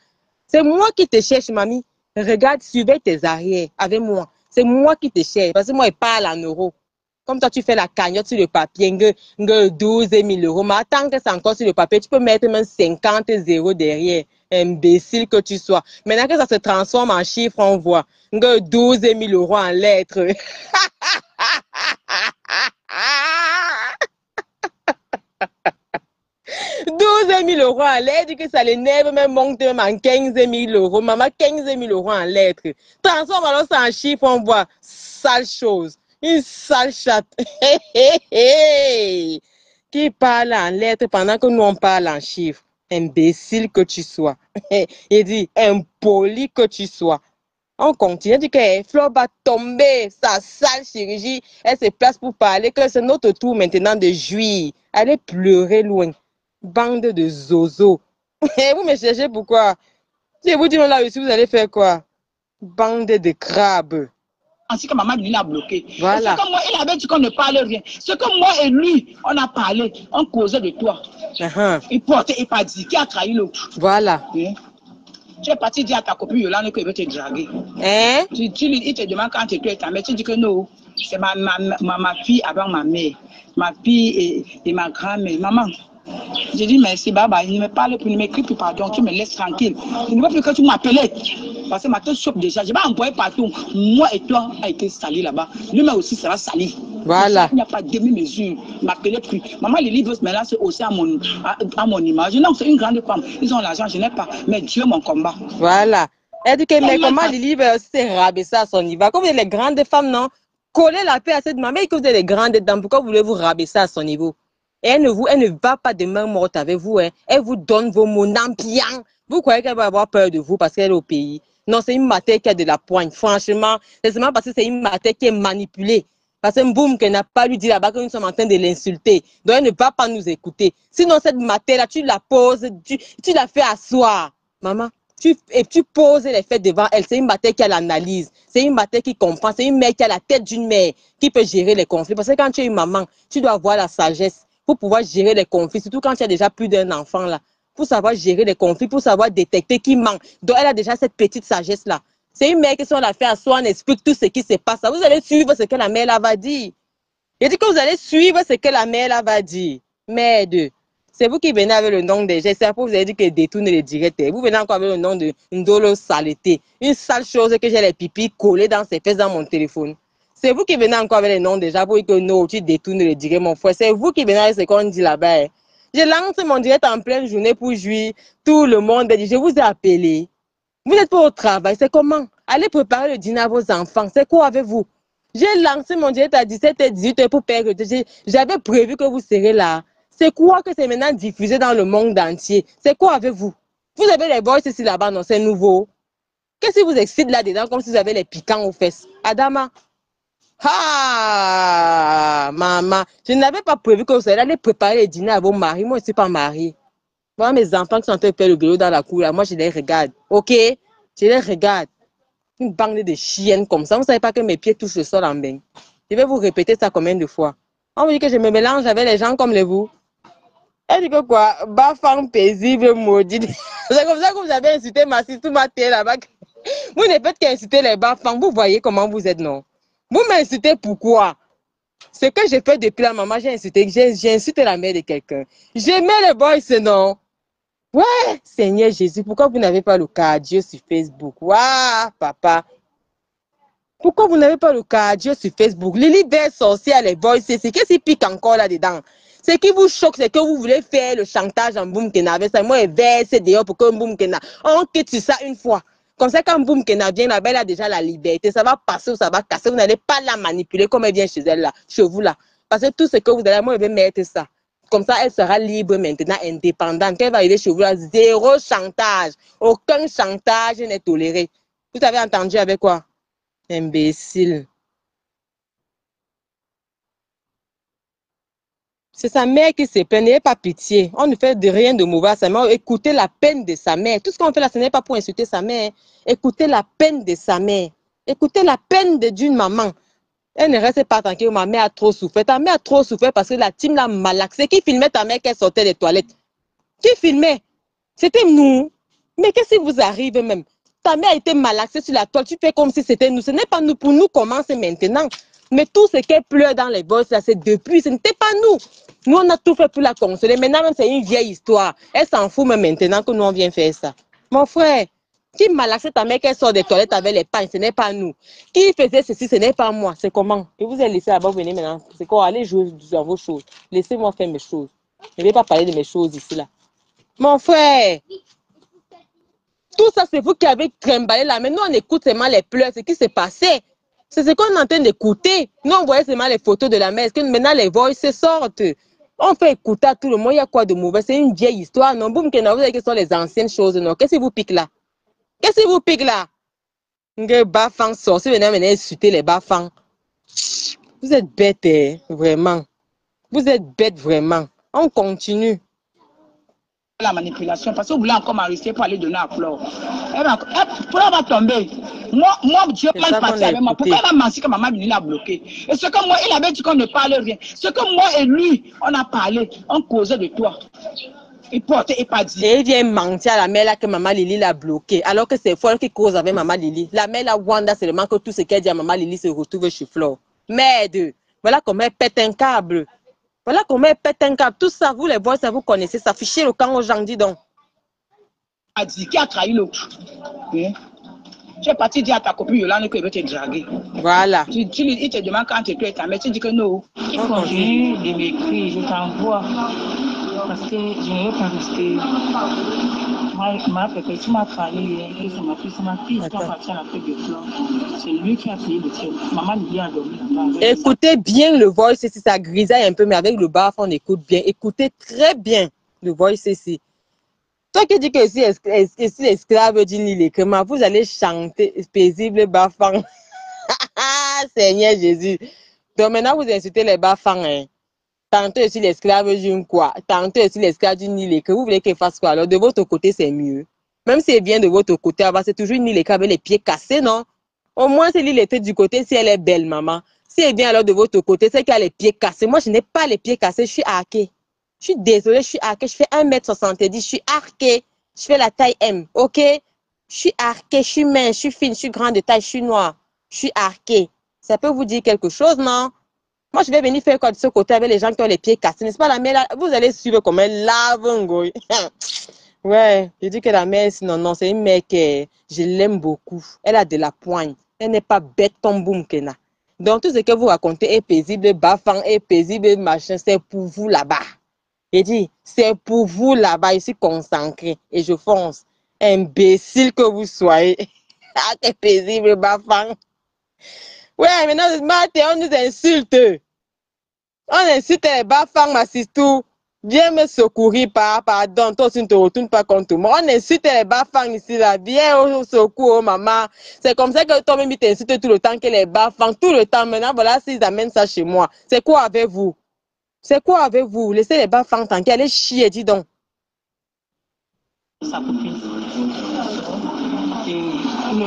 C'est moi qui te cherche, mamie. Regarde, surveille tes arrières avec moi. C'est moi qui te cherche. Parce que moi, je parle en euros. Comme toi, tu fais la cagnotte sur le papier, 12 000 euros. Mais attends que c'est encore sur le papier, tu peux mettre même 50 zéros derrière. Imbécile que tu sois. Maintenant que ça se transforme en chiffres, on voit. 12 000 euros en lettres. 12 000 euros en lettres, que ça l'énerve, même monte même en 15 000 euros. Maman, 15 000 euros en lettres. Transforme alors ça en chiffre, on voit. Sale chose. Une sale chatte. Qui parle en lettres pendant que nous on parle en chiffres. Imbécile que tu sois. Il dit, impoli que tu sois. On continue, dit que Flo va tomber, sa sale chirurgie, elle se place pour parler, que c'est notre tour maintenant de jouir. Allez pleurer loin. Bande de zozo. Et vous me cherchez pourquoi? Si vous dites là aussi, vous allez faire quoi? Bande de crabes. Ainsi que maman lui a bloqué. Voilà. Ce que moi, il avait dit qu'on ne parle rien. Ce que moi et lui, on a parlé, on causait de toi. Il portait et pas dit. Qui a trahi l'autre? Voilà. Tu es parti dire à ta copine Yolande qu'il veut te draguer. Hein? Il te demande quand tu es ta mère. Tu dis que non, c'est ma fille avant ma mère. Ma fille et ma grand-mère. Maman, j'ai dit merci, baba. Il ne me parle plus, il ne m'écrit plus, pardon. Tu me laisses tranquille. Il ne veut plus que tu m'appelles. Parce que ma tête chope déjà. Je vais envoyer partout. Moi et toi a été sali là-bas. Lui-même aussi sera sali. Voilà. Il n'y a pas de demi-mesure. M'appeler plus. Maman, les livres, mais là, c'est aussi à mon image. Non, c'est une grande femme. Ils ont l'argent, je n'ai pas. Mais Dieu, mon combat. Voilà. Elle dit que, mais comment Lily veut aussi rabaisser à son niveau? Comme vous êtes les grandes femmes, non? Collez la paix à cette maman et que vous êtes les grandes dames. Pourquoi voulez-vous rabaisser à son niveau? Et elle ne va pas de main morte avec vous. Hein. Elle vous donne vos mots n'ampiant. Vous croyez qu'elle va avoir peur de vous parce qu'elle est au pays? Non, c'est une matière qui a de la poigne. Franchement, c'est seulement parce que c'est une matière qui est manipulée. Parce que boum, qu'elle n'a pas lui dit là-bas que nous sommes en train de l'insulter. Donc elle ne va pas nous écouter. Sinon, cette matière-là, tu la poses, tu la fais asseoir. Maman, tu poses les faits devant elle. C'est une matière qui a l'analyse. C'est une matière qui comprend. C'est une mère qui a la tête d'une mère qui peut gérer les conflits. Parce que quand tu es une maman, tu dois avoir la sagesse pour pouvoir gérer les conflits. Surtout quand tu as déjà plus d'un enfant là. Pour savoir gérer les conflits, pour savoir détecter qui manque. Donc elle a déjà cette petite sagesse-là. C'est une mère qui, si on la fait asseoir, on explique tout ce qui se passe. Vous allez suivre ce que la mère là va dire. Je dis que vous allez suivre ce que la mère là va dire. Merde. C'est vous qui venez avec le nom des gestes. C'est pour vous avez dit que détourne les directs. Vous venez encore avec le nom de Ndolo Saleté. Une sale chose que j'ai les pipis collés dans ses fesses dans mon téléphone. C'est vous qui venez encore avec le nom déjà pour dire que non, tu détournes les directs, mon frère. C'est vous qui venez avec ce qu'on dit là-bas. Je lance mon direct en pleine journée pour jouir. Tout le monde dit, je vous ai appelé. Vous êtes pas au travail, c'est comment? Allez préparer le dîner à vos enfants. C'est quoi avec vous? J'ai lancé mon direct à 17h, 18h pour perdre. J'avais prévu que vous serez là. C'est quoi que c'est maintenant diffusé dans le monde entier? C'est quoi avec vous? Vous avez les boys ici là-bas, non? C'est nouveau. Qu'est-ce qui vous excite là-dedans comme si vous avez les piquants aux fesses? Adama? Ah, maman. Je n'avais pas prévu que vous alliez préparer le dîner à vos maris. Moi, je ne suis pas mariée. Voilà mes enfants qui sont en train de faire le vélo dans la cour. Là. Moi, je les regarde. OK? Je les regarde. Une bande de chiennes comme ça. Vous ne savez pas que mes pieds touchent le sol en bain. Je vais vous répéter ça combien de fois. On vous dit que je me mélange avec les gens comme les vous. Elle dit que quoi? Bafang paisible, maudit. C'est comme ça que vous avez insulté ma siste, tout ma tête là-bas. Vous ne faites qu'insulter les bafang. Vous voyez comment vous êtes, non? Vous m'insultez pourquoi? Ce que j'ai fait depuis la maman, j'ai insulté la mère de quelqu'un. J'aimais les boys, non? Ouais, Seigneur Jésus, pourquoi vous n'avez pas le cardio sur Facebook? Waouh, papa. Pourquoi vous n'avez pas le cardio sur Facebook? Lily Belle sorcière, les boys, c'est qu'est-ce qui pique encore là-dedans? Ce qui vous choque, c'est que vous voulez faire le chantage en Boom Kena avec ça. Moi, je verse dehors pour que Boom Kena. On quitte sur ça une fois. Comme ça, quand Boom Kena vient là-bas, elle a déjà la liberté. Ça va passer ou ça va casser. Vous n'allez pas la manipuler comme elle vient chez elle là, chez vous là. Parce que tout ce que vous allez, moi, je vais mettre ça. Comme ça, elle sera libre maintenant, indépendante. Quand elle va arriver chez vous là, zéro chantage. Aucun chantage n'est toléré. Vous avez entendu avec quoi? Imbécile. C'est sa mère qui se plaint, n'ayez pas pitié. On ne fait de rien de mauvais à sa mère. Écoutez la peine de sa mère. Tout ce qu'on fait là, ce n'est pas pour insulter sa mère. Écoutez la peine de sa mère. Écoutez la peine d'une maman. Elle ne reste pas tranquille, ma mère a trop souffert. Ta mère a trop souffert parce que la team l'a malaxé. Qui filmait ta mère qu'elle sortait des toilettes? Qui filmait? C'était nous. Mais qu'est-ce qui vous arrive même? Ta mère a été malaxée sur la toile. Tu fais comme si c'était nous. Ce n'est pas nous. Pour nous, comment c'est maintenant? Mais tout ce qu'elle pleure dans les bosses, là, c'est depuis. Ce n'était pas nous. Nous, on a tout fait pour la consoler. Maintenant, même, c'est une vieille histoire. Elle s'en fout même maintenant que nous, on vient faire ça. Mon frère, qui malaxait ta mère qu'elle sort des toilettes avec les pagnes, ce n'est pas nous. Qui faisait ceci, ce n'est pas moi. C'est comment? Et vous avez laissé là-bas, vous venez maintenant. C'est quoi? Allez jouer dans vos choses. Laissez-moi faire mes choses. Je ne vais pas parler de mes choses ici, là. Mon frère, tout ça, c'est vous qui avez trimballé là. Mais nous, on écoute seulement les pleurs, ce qui s'est passé. C'est ce qu'on est en train d'écouter. Nous, on voyait seulement les photos de la mère. Est-ce que maintenant, les voix se sortent? On fait écouter à tout le monde. Il y a quoi de mauvais? C'est une vieille histoire. Non, boum, vous savez que ce sont les anciennes choses. Non, qu'est-ce qui vous pique là? Qu'est-ce qui vous pique là? Bafang sorcier, venez insulter les Bafang. Vous êtes bête, hein, vraiment. Vous êtes bête, vraiment. On continue. La manipulation, parce que vous voulez encore m'arrêter pour aller donner à Flore. Flore va tomber. Moi, Dieu mal parti avec moi. Pourquoi elle va mentir que maman l'a bloqué? Et ce que moi, il avait dit qu'on ne parle rien. Ce que moi et lui, on a parlé, on causait de toi. Il portait et pas dit. Et il vient mentir à la mère là que maman Lily l'a bloqué. Alors que c'est Flore qui cause avec maman Lily. La mère là, Wanda, c'est seulement que tout ce qu'elle dit à maman Lily se retrouve chez Flore. Merde. Voilà comment elle pète un câble. Voilà comment elle pète un câble. Tout ça, vous les voix, ça vous connaissez. Ça fichez le camp aux gens, dis donc. A dit qui a trahi l'autre. Tu es parti dire à ta copine Yolande qu'il veut te draguer. Voilà. Il te demande quand tu es ta mère, tu dis que non. Il continue de m'écrire, je t'envoie. Parce que je ne veux pas rester. Ma pépé, tu m'as trahi, c'est ma fille qui appartient à la fête de Flore. C'est lui qui a payé le ciel. Maman lui a dormi là-bas. Écoutez bien le voice ici, ça grisaille un peu, mais avec le bas, on écoute bien. Écoutez très bien le voice ici. Toi qui dis que si l'esclave dit ni les créments, vous allez chanter paisible bafang. Seigneur Jésus. Donc maintenant, vous insultez les bafang. Hein. Tantôt aussi l'esclave dit quoi? Tantôt aussi l'esclave dit ni les créments. Vous voulez qu'il fasse quoi? Alors de votre côté, c'est mieux. Même si elle vient de votre côté, c'est toujours ni les avec les pieds cassés, non? Au moins, c'est l'île était du côté si elle est belle, maman. Si elle vient alors de votre côté, c'est qu'elle a les pieds cassés. Moi, je n'ai pas les pieds cassés, je suis arquée. Je suis désolée, je suis arquée. Je fais 1m70, je suis arquée. Je fais la taille M, ok? Je suis arquée, je suis mince, je suis fine, je suis grande de taille, je suis noire. Je suis arquée. Ça peut vous dire quelque chose, non? Moi, je vais venir faire quoi de ce côté avec les gens qui ont les pieds cassés, n'est-ce pas la mère? Vous allez suivre comme un lave. Ouais, je dis que la mère, non, c'est une mère que je l'aime beaucoup. Elle a de la poigne. Elle n'est pas bête comme boum Kena. Donc, tout ce que vous racontez est paisible, bafang, est paisible, machin, c'est pour vous là-bas. Il dit, c'est pour vous là-bas, je suis concentré et je fonce. Imbécile que vous soyez. Ah, c'est paisible, bafang. Ouais, maintenant, on nous insulte. On insulte les bafang, ma sister. Viens me secourir, pardon, toi aussi ne te retourne pas contre moi. On insulte les bafang ici, là. Viens au secours, maman. C'est comme ça que toi-même, tu t'insultes tout le temps que les bafang, tout le temps. Maintenant, voilà, s'ils amènent ça chez moi. C'est quoi avec vous? C'est quoi avec vous? Laissez les bafang tranquilles, allez chier, dis donc. Sa copine.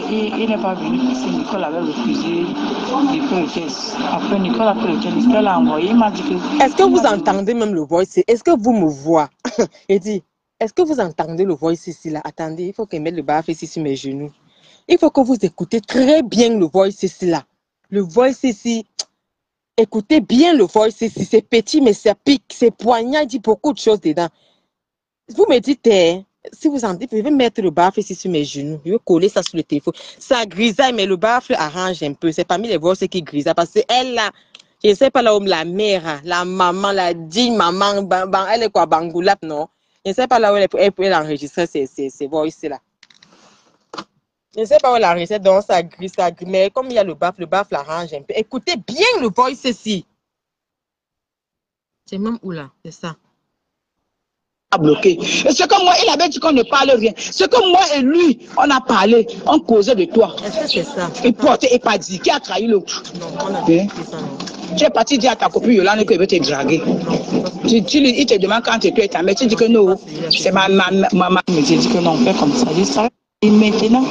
Il n'est pas venu parce que Nicole avait refusé de faire le test. Après, Nicole a fait le test, Nicole a envoyé, il m'a dit que... Est-ce que vous entendez même le voice? Est-ce que vous me voyez? Il dit, est-ce que vous entendez le voice ici là? Attendez, il faut que je mette le baffe ici sur mes genoux. Il faut que vous écoutez très bien le voice ici là. Le voice ici, écoutez bien le voice ici. C'est petit mais ça pique, c'est poignant, il dit beaucoup de choses dedans. Vous me dites, si vous en dites, je vais mettre le baffle ici sur mes genoux. Je vais coller ça sur le téléphone. Ça grisaille, mais le baffle arrange un peu. C'est parmi les voix qui grisaillent. Parce que elle, là, je ne sais pas là où la mère, la maman, la digne maman, elle est quoi, Bangoulap, non? Je ne sais pas là où elle peut enregistrer ces voix ici-là. Je ne sais pas où elle a enregistré, donc ça grise, mais comme il y a le baffle arrange un peu. Écoutez bien le voice ici. C'est même où là? C'est ça. Bloqué. Et ce que moi, il avait dit qu'on ne parle rien. Ce que moi et lui, on a parlé, on causait de toi. Est-ce que c'est ça? Il portait et pas dit. Qui a trahi l'autre? Non, on a dit ça, non. Tu es parti dire à ta copine Yolande qu'il veut te draguer. Il te demande quand tu es ta mère, tu dis que non. C'est ma maman. J'ai dit que non, on fait comme ça. Et maintenant,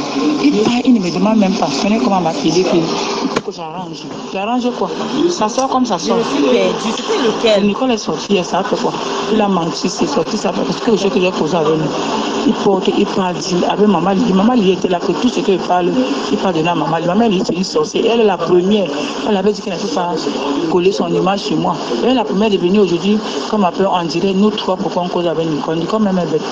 il ne me demande même pas. Connais comment m'appeler. Il faut que j'arrange. J'arrange quoi? Ça sort comme ça sort. Je suis perdu. C'était lequel? Nicole est sortie, ça fait quoi? Il a menti, c'est sorti, ça fait. Parce que le jeu que j'ai posé avec nous, il porte, il parle avec maman. Maman, il était là, que tout ce qu'il parle, il parle de la maman. Maman, elle est une sorcière. Elle est la première. Elle avait dit qu'elle ne peut pas coller son image sur moi. Elle est la première de venir aujourd'hui, comme un peu, on dirait, nous trois, pourquoi on cause avec Nicole. Nicole même est bête.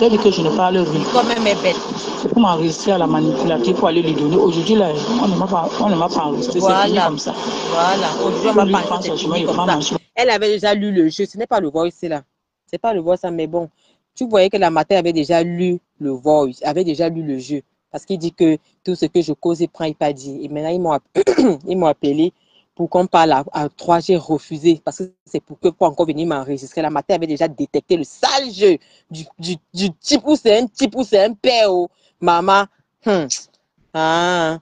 Elle dit que je ne parle rien. Nicole même est bête. C'est pour m'enregistrer à la manipulative pour aller lui donner. Aujourd'hui, là, on ne m'a pas enregistré. Voilà. C'est fini comme ça. Voilà. Aujourd'hui, on m'a pas enregistré comme ça. Elle avait déjà lu le jeu. Ce n'est pas le voice là. C'est pas le voice, mais bon. Tu voyais que la matin avait déjà lu le voice, avait déjà lu le jeu. Parce qu'il dit que tout ce que je cause, il prend, il pas dit. Et maintenant, ils m'ont appelé pour qu'on parle à 3. J'ai refusé. Parce que c'est pour encore venir m'enregistrer. La matin avait déjà détecté le sale jeu du type où c'est un type où c'est un père. Maman. Ah.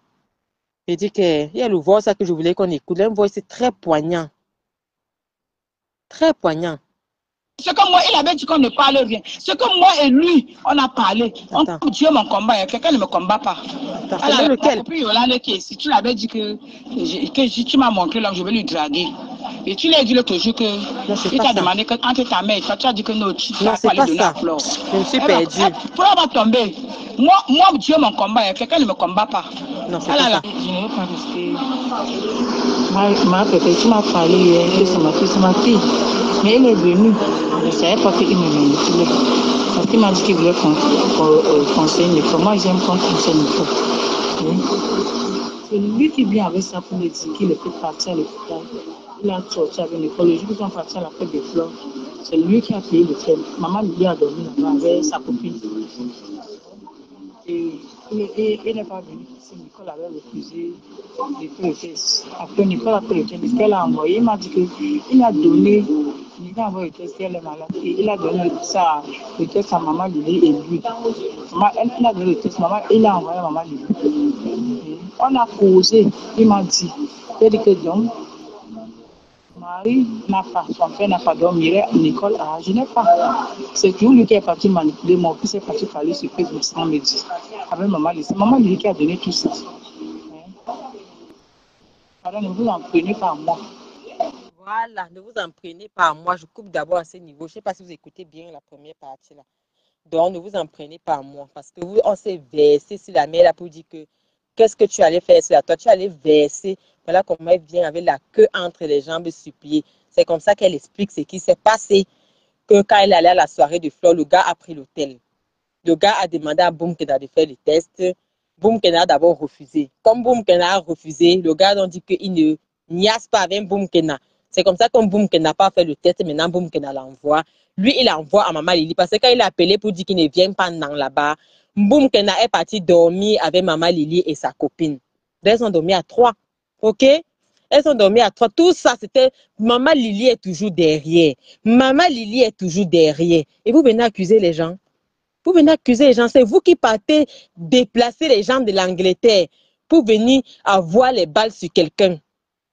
Il dit qu'il y a le voix ça que je voulais qu'on écoute. Un voix, c'est très poignant. Très poignant. C'est que moi, il avait dit qu'on ne parle rien. C'est que moi et lui, on a parlé. On Dieu mon combat. Quelqu'un ne me combat pas. Alors, lequel? Puis Yolande qui est ici, tu l'avais dit que tu m'as montré là, je vais lui draguer. Et tu lui as dit l'autre jour que il t'a demandé que entre ta mère et toi, tu as dit que non, tu vas pas aller donner à Flore. Je me suis perdue. Flore va tomber. Moi, Dieu mon combat. Quelqu'un ne me combat pas. Non, c'est pas ça. Je ne veux pas rester. Ma pépé, tu m'as parlé hier que c'est ma fille. Mais elle est venue. Je ne savais pas qu'il me manipulait. Parce qu'il m'a dit qu'il voulait conseiller Nicole. Moi, j'aime qu'on conseille Nicole. C'est lui qui vient avec ça pour me dire qu'il peut partir à l'hôpital. Il a sorti avec Nicole. Le jour où ils sont partis à la fête des fleurs, c'est lui qui a payé le thème. Maman lui a dormi là-bas avec sa copine. Et il n'est pas venu parce que Nicole avait refusé de faire le test. Après, Nicole a fait le test. Ce qu'elle a envoyé, il m'a dit qu'il a donné, il a envoyé le test, elle est malade. Et il a donné ça, le test à maman Lily et lui. Il a donné le test, il a envoyé à maman Lily. On a causé, il m'a dit. Il a dit que donc, Marie n'a pas, son frère n'a pas dormi, Nicole a, je n'ai pas. C'est toujours lui qui est parti manipuler, mon fils est parti parler sur Facebook sans me dire. Avec maman Lily. C'est maman Lily qui a donné tout ça. Alors ne vous en prenez pas à moi. Voilà, ne vous en prenez pas à moi. Je coupe d'abord à ce niveau. Je ne sais pas si vous écoutez bien la première partie là. Donc, ne vous en prenez pas à moi. Parce que vous, on s'est versé sur la mère là pour dire que qu'est-ce que tu allais faire sur la toi? Tu allais verser. Voilà comment elle vient avec la queue entre les jambes supplier. C'est comme ça qu'elle explique ce qui s'est passé. Que quand elle allait à la soirée de Flore, le gars a pris l'hôtel. Le gars a demandé à Boumkena de faire le test. Boumkena a d'abord refusé. Comme Boumkena a refusé, le gars a dit qu'il ne niaise pas avec Boumkena. C'est comme ça que Boumkena n'a pas fait le test. Maintenant, Boumkena l'envoie. Lui, il envoie à Maman Lily parce que quand il a appelé pour dire qu'il ne vient pas là-bas, Boumkena est parti dormir avec Maman Lily et sa copine. Elles sont dormies à 3. OK? Elles sont dormies à 3. Tout ça, c'était Maman Lily est toujours derrière. Maman Lily est toujours derrière. Et vous venez accuser les gens. Vous venez accuser les gens. C'est vous qui partez déplacer les gens de l'Angleterre pour venir avoir les balles sur quelqu'un.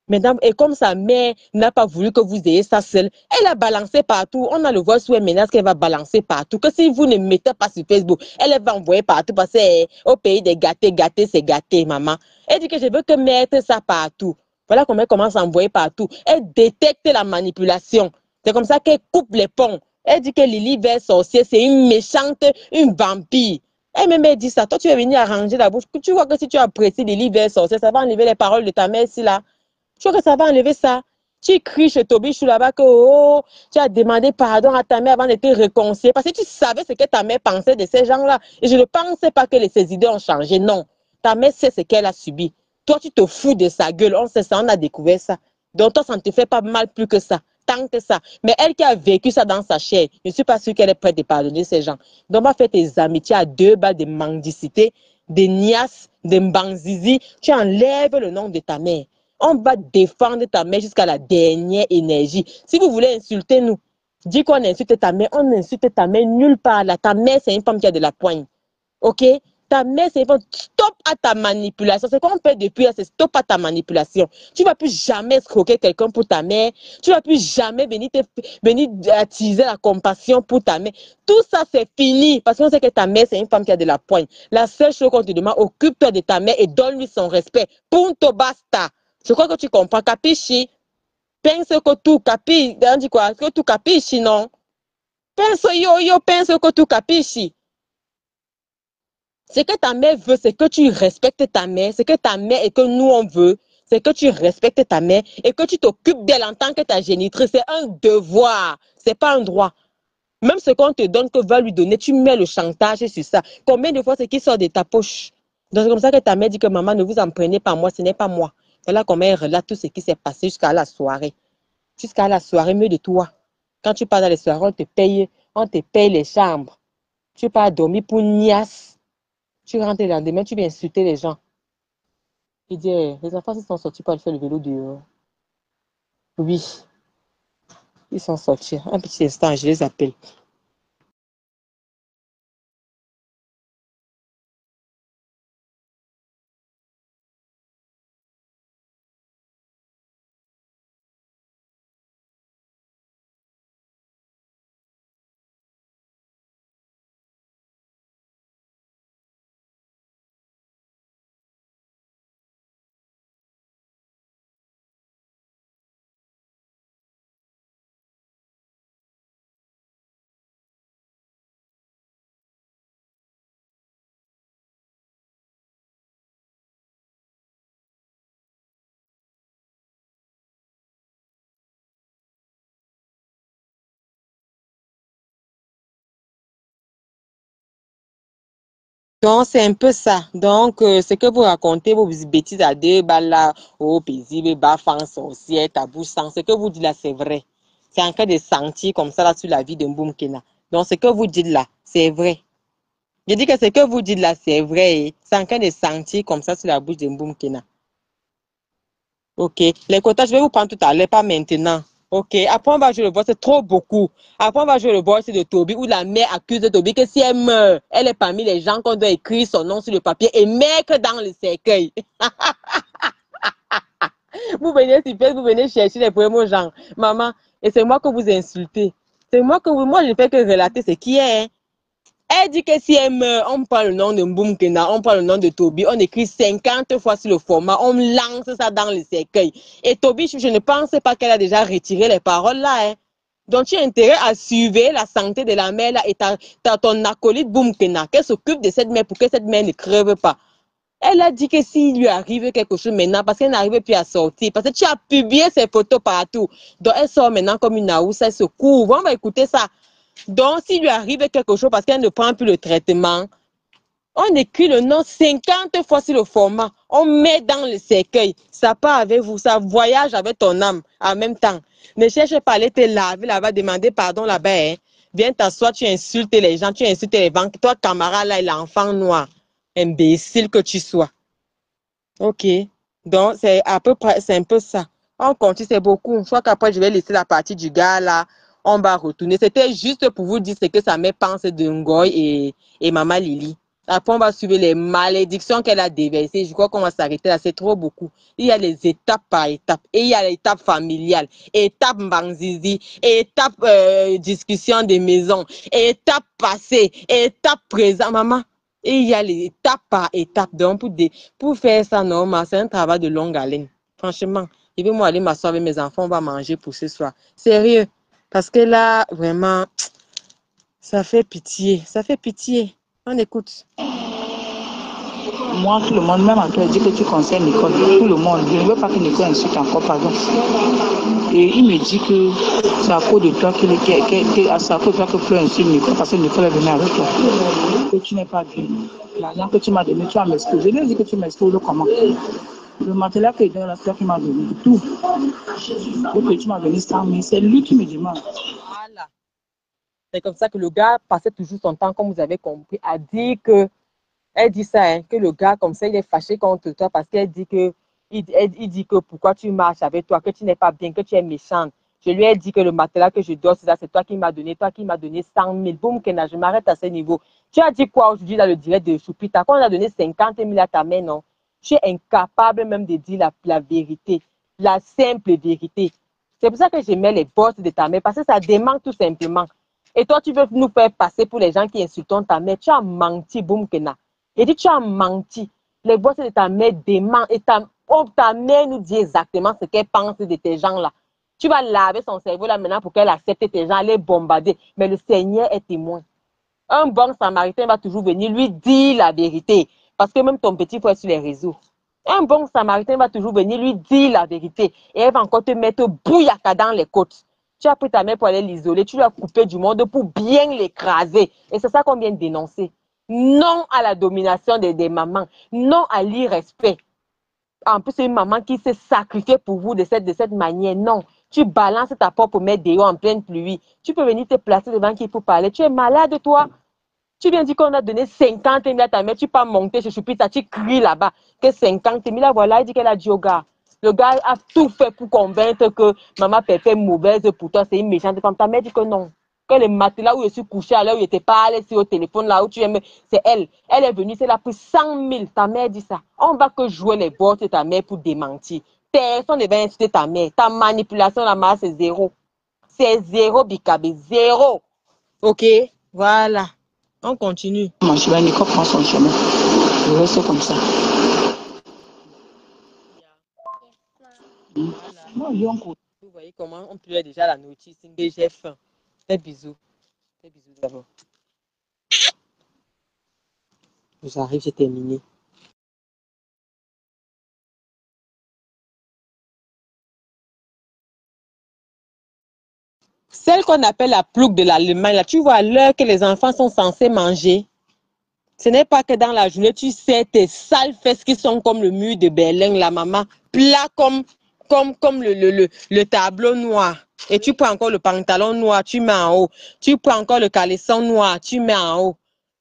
Mesdames, et comme sa mère n'a pas voulu que vous ayez ça seule, elle a balancé partout. On a le voix sous une menace qu'elle va balancer partout. Que si vous ne mettez pas sur Facebook, elle va envoyer partout parce qu'au pays des gâtés, gâtés, c'est gâté, maman. Elle dit que je veux que mettre ça partout. Voilà comment elle commence à envoyer partout. Elle détecte la manipulation. C'est comme ça qu'elle coupe les ponts. Elle dit que Lily Vert sorcier, c'est une méchante, une vampire. Elle dit ça. Toi, tu es venu arranger la bouche. Tu vois que si tu apprécies Lily Vert sorcier, ça va enlever les paroles de ta mère ici, là. Tu vois que ça va enlever ça. Tu cries chez Tobichou là-bas que oh, tu as demandé pardon à ta mère avant de te réconcilier parce que tu savais ce que ta mère pensait de ces gens-là. Et je ne pensais pas que ses idées ont changé. Non. Ta mère sait ce qu'elle a subi. Toi, tu te fous de sa gueule. On sait ça, on a découvert ça. Donc, toi, ça ne te fait pas mal plus que ça. Tant que ça. Mais elle qui a vécu ça dans sa chair, je ne suis pas sûre qu'elle est prête de pardonner ces gens. Donc, va faire tes amitiés à 2 balles de mendicité, de niasse, de mbanzizi. Tu enlèves le nom de ta mère. On va défendre ta mère jusqu'à la dernière énergie. Si vous voulez insulter nous, dis qu'on insulte ta mère, on insulte ta mère nulle part. Là. Ta mère, c'est une femme qui a de la poigne. OK? Ta mère, c'est une femme. Stop à ta manipulation. C'est qu'on fait depuis là, c'est stop à ta manipulation. Tu ne vas plus jamais escroquer quelqu'un pour ta mère. Tu ne vas plus jamais venir attiser la compassion pour ta mère. Tout ça, c'est fini. Parce qu'on sait que ta mère, c'est une femme qui a de la poigne. La seule chose qu'on te demande, occupe-toi de ta mère et donne-lui son respect. Punto basta. Je crois que tu comprends. Capisci? Pense que tu capisci. On dit quoi? Que tu capisci, non? Pense que tu capisci. Ce que ta mère veut, c'est que tu respectes ta mère. Ce que ta mère et que nous, on veut, c'est que tu respectes ta mère et que tu t'occupes d'elle en tant que ta génitrice. C'est un devoir. C'est pas un droit. Même ce qu'on te donne, que va lui donner, tu mets le chantage sur ça. Combien de fois c'est qui sort de ta poche? Donc c'est comme ça que ta mère dit que maman, ne vous en prenez pas moi, ce n'est pas moi. Voilà comment elle relate tout ce qui s'est passé jusqu'à la soirée. Jusqu'à la soirée, mieux de toi. Quand tu pars dans les soirées, on te paye les chambres. Tu pars dormir pour niasse. Tu rentres le lendemain, tu viens insulter les gens. Il dit, les enfants, ils sont sortis pour aller faire le vélo dehors. Oui, ils sont sortis. Un petit instant, je les appelle. Donc, c'est un peu ça. Donc, ce que vous racontez, vos bêtises à deux balles là, oh, paisible, bas, fan, sorcière, tabou, sang, ce que vous dites là, c'est vrai. C'est en train de sentir comme ça là sur la vie d'un Boumkena. Donc, ce que vous dites là, c'est vrai. Je dis que ce que vous dites là, c'est vrai. C'est en train de sentir comme ça sur la bouche d'un Boumkena. Ok. Les quotas, je vais vous prendre tout à l'heure, pas maintenant. Ok. Après, on va jouer le boss, c'est trop beaucoup. Après, on va jouer le boss de Toby, où la mère accuse de Toby que si elle meurt, elle est parmi les gens qu'on doit écrire son nom sur le papier et mettre dans le cercueil. Vous venez vous venez chercher les premiers gens. Maman, et c'est moi que vous insultez. C'est moi que vous, moi, je fais que relater ce qui est. Hein. Elle dit que si elle meurt, on prend le nom de Mboumkena, on prend le nom de Toby, on écrit 50 fois sur le format, on lance ça dans le cercueil. Et Toby, je ne pense pas qu'elle a déjà retiré les paroles là. Hein. Donc tu as intérêt à suivre la santé de la mère là et ton acolyte Mboumkena, qu'elle s'occupe de cette mère pour que cette mère ne crève pas. Elle a dit que s'il lui arrive quelque chose maintenant, parce qu'elle n'arrive plus à sortir, parce que tu as publié ses photos partout. Donc elle sort maintenant comme une aousse, elle se couvre. On va écouter ça. Donc, s'il lui arrive quelque chose parce qu'elle ne prend plus le traitement, on écrit le nom 50 fois sur le format. On met dans le cercueil. Ça part avec vous, ça voyage avec ton âme en même temps. Ne cherche pas à aller te laver là-bas, demander pardon là-bas. Hein. Viens t'asseoir, tu insultes les gens, tu insultes les banques. Toi, camarade, là, l'enfant noir. Imbécile que tu sois. Ok. Donc, c'est à peu près, c'est un peu ça. On continue, c'est beaucoup. Je crois qu'après, je vais laisser la partie du gars là. On va retourner. C'était juste pour vous dire ce que sa mère pense de Ngoy et Maman Lily. Après, on va suivre les malédictions qu'elle a déversées. Je crois qu'on va s'arrêter là. C'est trop beaucoup. Il y a les étapes par étapes. Et il y a l'étape familiale, étape Mbanzizi, étape discussion des maisons, étape passée, étape présent. Maman, et il y a les étapes par étapes. Donc, pour faire ça, normal, c'est un travail de longue haleine. Franchement, je vais moi aller m'asseoir avec mes enfants, on va manger pour ce soir. Sérieux. Parce que là, vraiment, ça fait pitié. Ça fait pitié. On écoute. Moi, tout le monde, même à toi, dit que tu conseilles Nicole. Tout le monde. Je ne veux pas que Nicole insulte encore, pardon. Et il me dit que c'est à cause de toi c'est à cause de toi que Flo insulte Nicole parce que Nicole est venue avec toi. Que tu n'es pas bien. L'argent que tu m'as donné, tu as m'excuser. Je lui ai dit que tu m'excuses comment. Le matelas que dans la soeur qui m'a donné, tout. Donc que tu m'as donné 100 000, c'est lui qui me demande. Voilà. C'est comme ça que le gars passait toujours son temps, comme vous avez compris, à dire que elle dit ça, hein, que le gars, comme ça, il est fâché contre toi parce qu'elle dit que, il dit que pourquoi tu marches avec toi, que tu n'es pas bien, que tu es méchante. Je lui ai dit que le matelas que je dors, c'est toi qui m'as donné 100 000. Boum, Kena, je m'arrête à ce niveau. Tu as dit quoi aujourd'hui dans le direct de Choupita? Quand on a donné 50 000 à ta mère, non? Tu es incapable même de dire la vérité, la simple vérité. C'est pour ça que je mets les bosses de ta mère parce que ça démanque tout simplement. Et toi, tu veux nous faire passer pour les gens qui insultent ta mère. Tu as menti, Boum, Kena. Et dit, tu as menti. Les bosses de ta mère dément. Et ta mère nous dit exactement ce qu'elle pense de tes gens-là. Tu vas laver son cerveau là maintenant pour qu'elle accepte tes gens, les bombarder. Mais le Seigneur est témoin. Un bon samaritain va toujours venir lui dire la vérité. Parce que même ton petit frère sur les réseaux. Un bon samaritain va toujours venir lui dire la vérité. Et elle va encore te mettre bouillaka dans les côtes. Tu as pris ta mère pour aller l'isoler. Tu l'as coupé du monde pour bien l'écraser. Et c'est ça qu'on vient de dénoncer. Non à la domination des mamans. Non à l'irrespect. En plus, c'est une maman qui s'est sacrifiée pour vous de cette manière. Non. Tu balances ta propre mère dehors en pleine pluie. Tu peux venir te placer devant qui pour parler. Tu es malade, toi. Tu viens dire qu'on a donné 50 000 à ta mère. Tu peux monter chez Choupita. Tu cries là-bas que 50 000. Là, voilà, il dit qu'elle a dit au gars. Le gars a tout fait pour convaincre que maman Pépé est mauvaise pour toi. C'est une méchante femme. Ta mère dit que non. Que le matelas où je suis couché, à l'heure où je n'étais pas allé sur le téléphone, là où tu aimes, c'est elle. Elle est venue, c'est là pour 100 000. Ta mère dit ça. On va que jouer les bords de ta mère pour démentir. Personne ne va insulter ta mère. Ta manipulation, la masse, c'est zéro. C'est zéro, Bikabé. Zéro. Ok? Voilà. On continue. Mon chemin, Nicole prend son chemin. Je reste comme ça. Voilà. Vous voyez comment on pleure déjà la notice. J'ai faim. Fais bisous. Fais bisous d'abord. J'arrive, j'ai terminé. Celle qu'on appelle la plouc de l'Allemagne, là, tu vois l'heure que les enfants sont censés manger. Ce n'est pas que dans la journée, tu sais, tes sales fesses qui sont comme le mur de Berlin, la maman, plat comme le tableau noir. Et tu prends encore le pantalon noir, tu mets en haut. Tu prends encore le caleçon noir, tu mets en haut.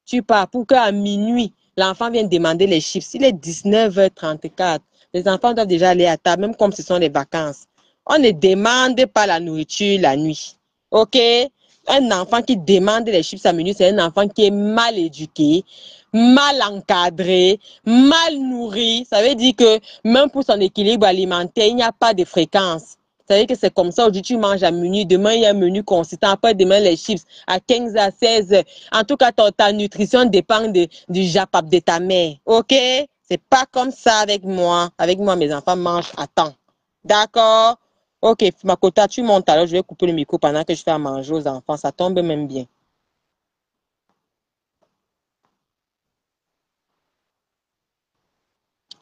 Tu pars pour qu'à minuit, l'enfant vienne demander les chiffres. Il est 19h34. Les enfants doivent déjà aller à table, même comme ce sont les vacances. On ne demande pas la nourriture la nuit. OK? Un enfant qui demande les chiffres à minuit, c'est un enfant qui est mal éduqué, mal encadré, mal nourri. Ça veut dire que même pour son équilibre alimentaire, il n'y a pas de fréquence. Ça veut dire que c'est comme ça. Aujourd'hui, tu manges à minuit. Demain, il y a un menu consistant. Après, demain, les chips à 15 à 16 heures. En tout cas, ta nutrition dépend du japap de ta mère. OK? C'est pas comme ça avec moi. Avec moi, mes enfants mangent à temps. D'accord? Ok, Makota, tu montes alors, je vais couper le micro pendant que je fais à manger aux enfants. Ça tombe même bien.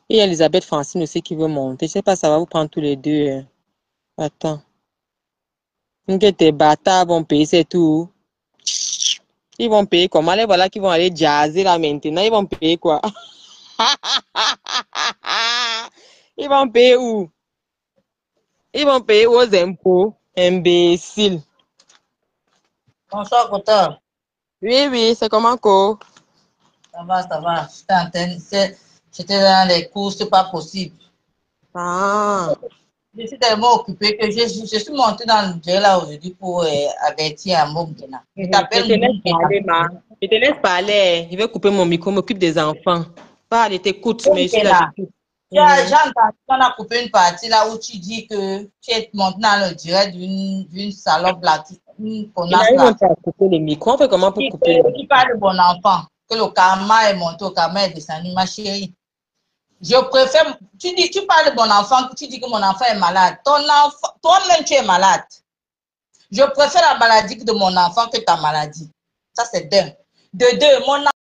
Et Elisabeth Francine aussi qui veut monter. Je ne sais pas, ça va vous prendre tous les deux. Attends. Que tes bâtards vont payer, c'est tout. Ils vont payer comment? Les voilà qui vont aller jazzer là maintenant. Ils vont payer quoi? Ils vont payer où? Ils vont payer aux impôts. Imbécile. Bonsoir, Kota. Oui, c'est comment, quoi? Ça va. J'étais dans les courses, c'est pas possible. Ah. Je suis tellement occupée que je suis montée dans le jeu là aujourd'hui pour avertir à Moukena. Je te laisse parler. Je vais couper mon micro, m'occupe des enfants. Parle, t'écoute, mais je suis là. J'ai entendu qu'on a coupé une partie là où tu dis que tu es montée dans le direct d'une salope là, une connasse là. Il a couper le micro. On fait comment pour couper le micro? Qui parle de bon enfant, que le karma est monté, au karma est descendu, ma chérie. Je préfère, tu parles de mon enfant, tu dis que mon enfant est malade. Ton enfant, toi-même tu es malade. Je préfère la maladie de mon enfant que ta maladie. Ça c'est d'un. De deux, mon enfant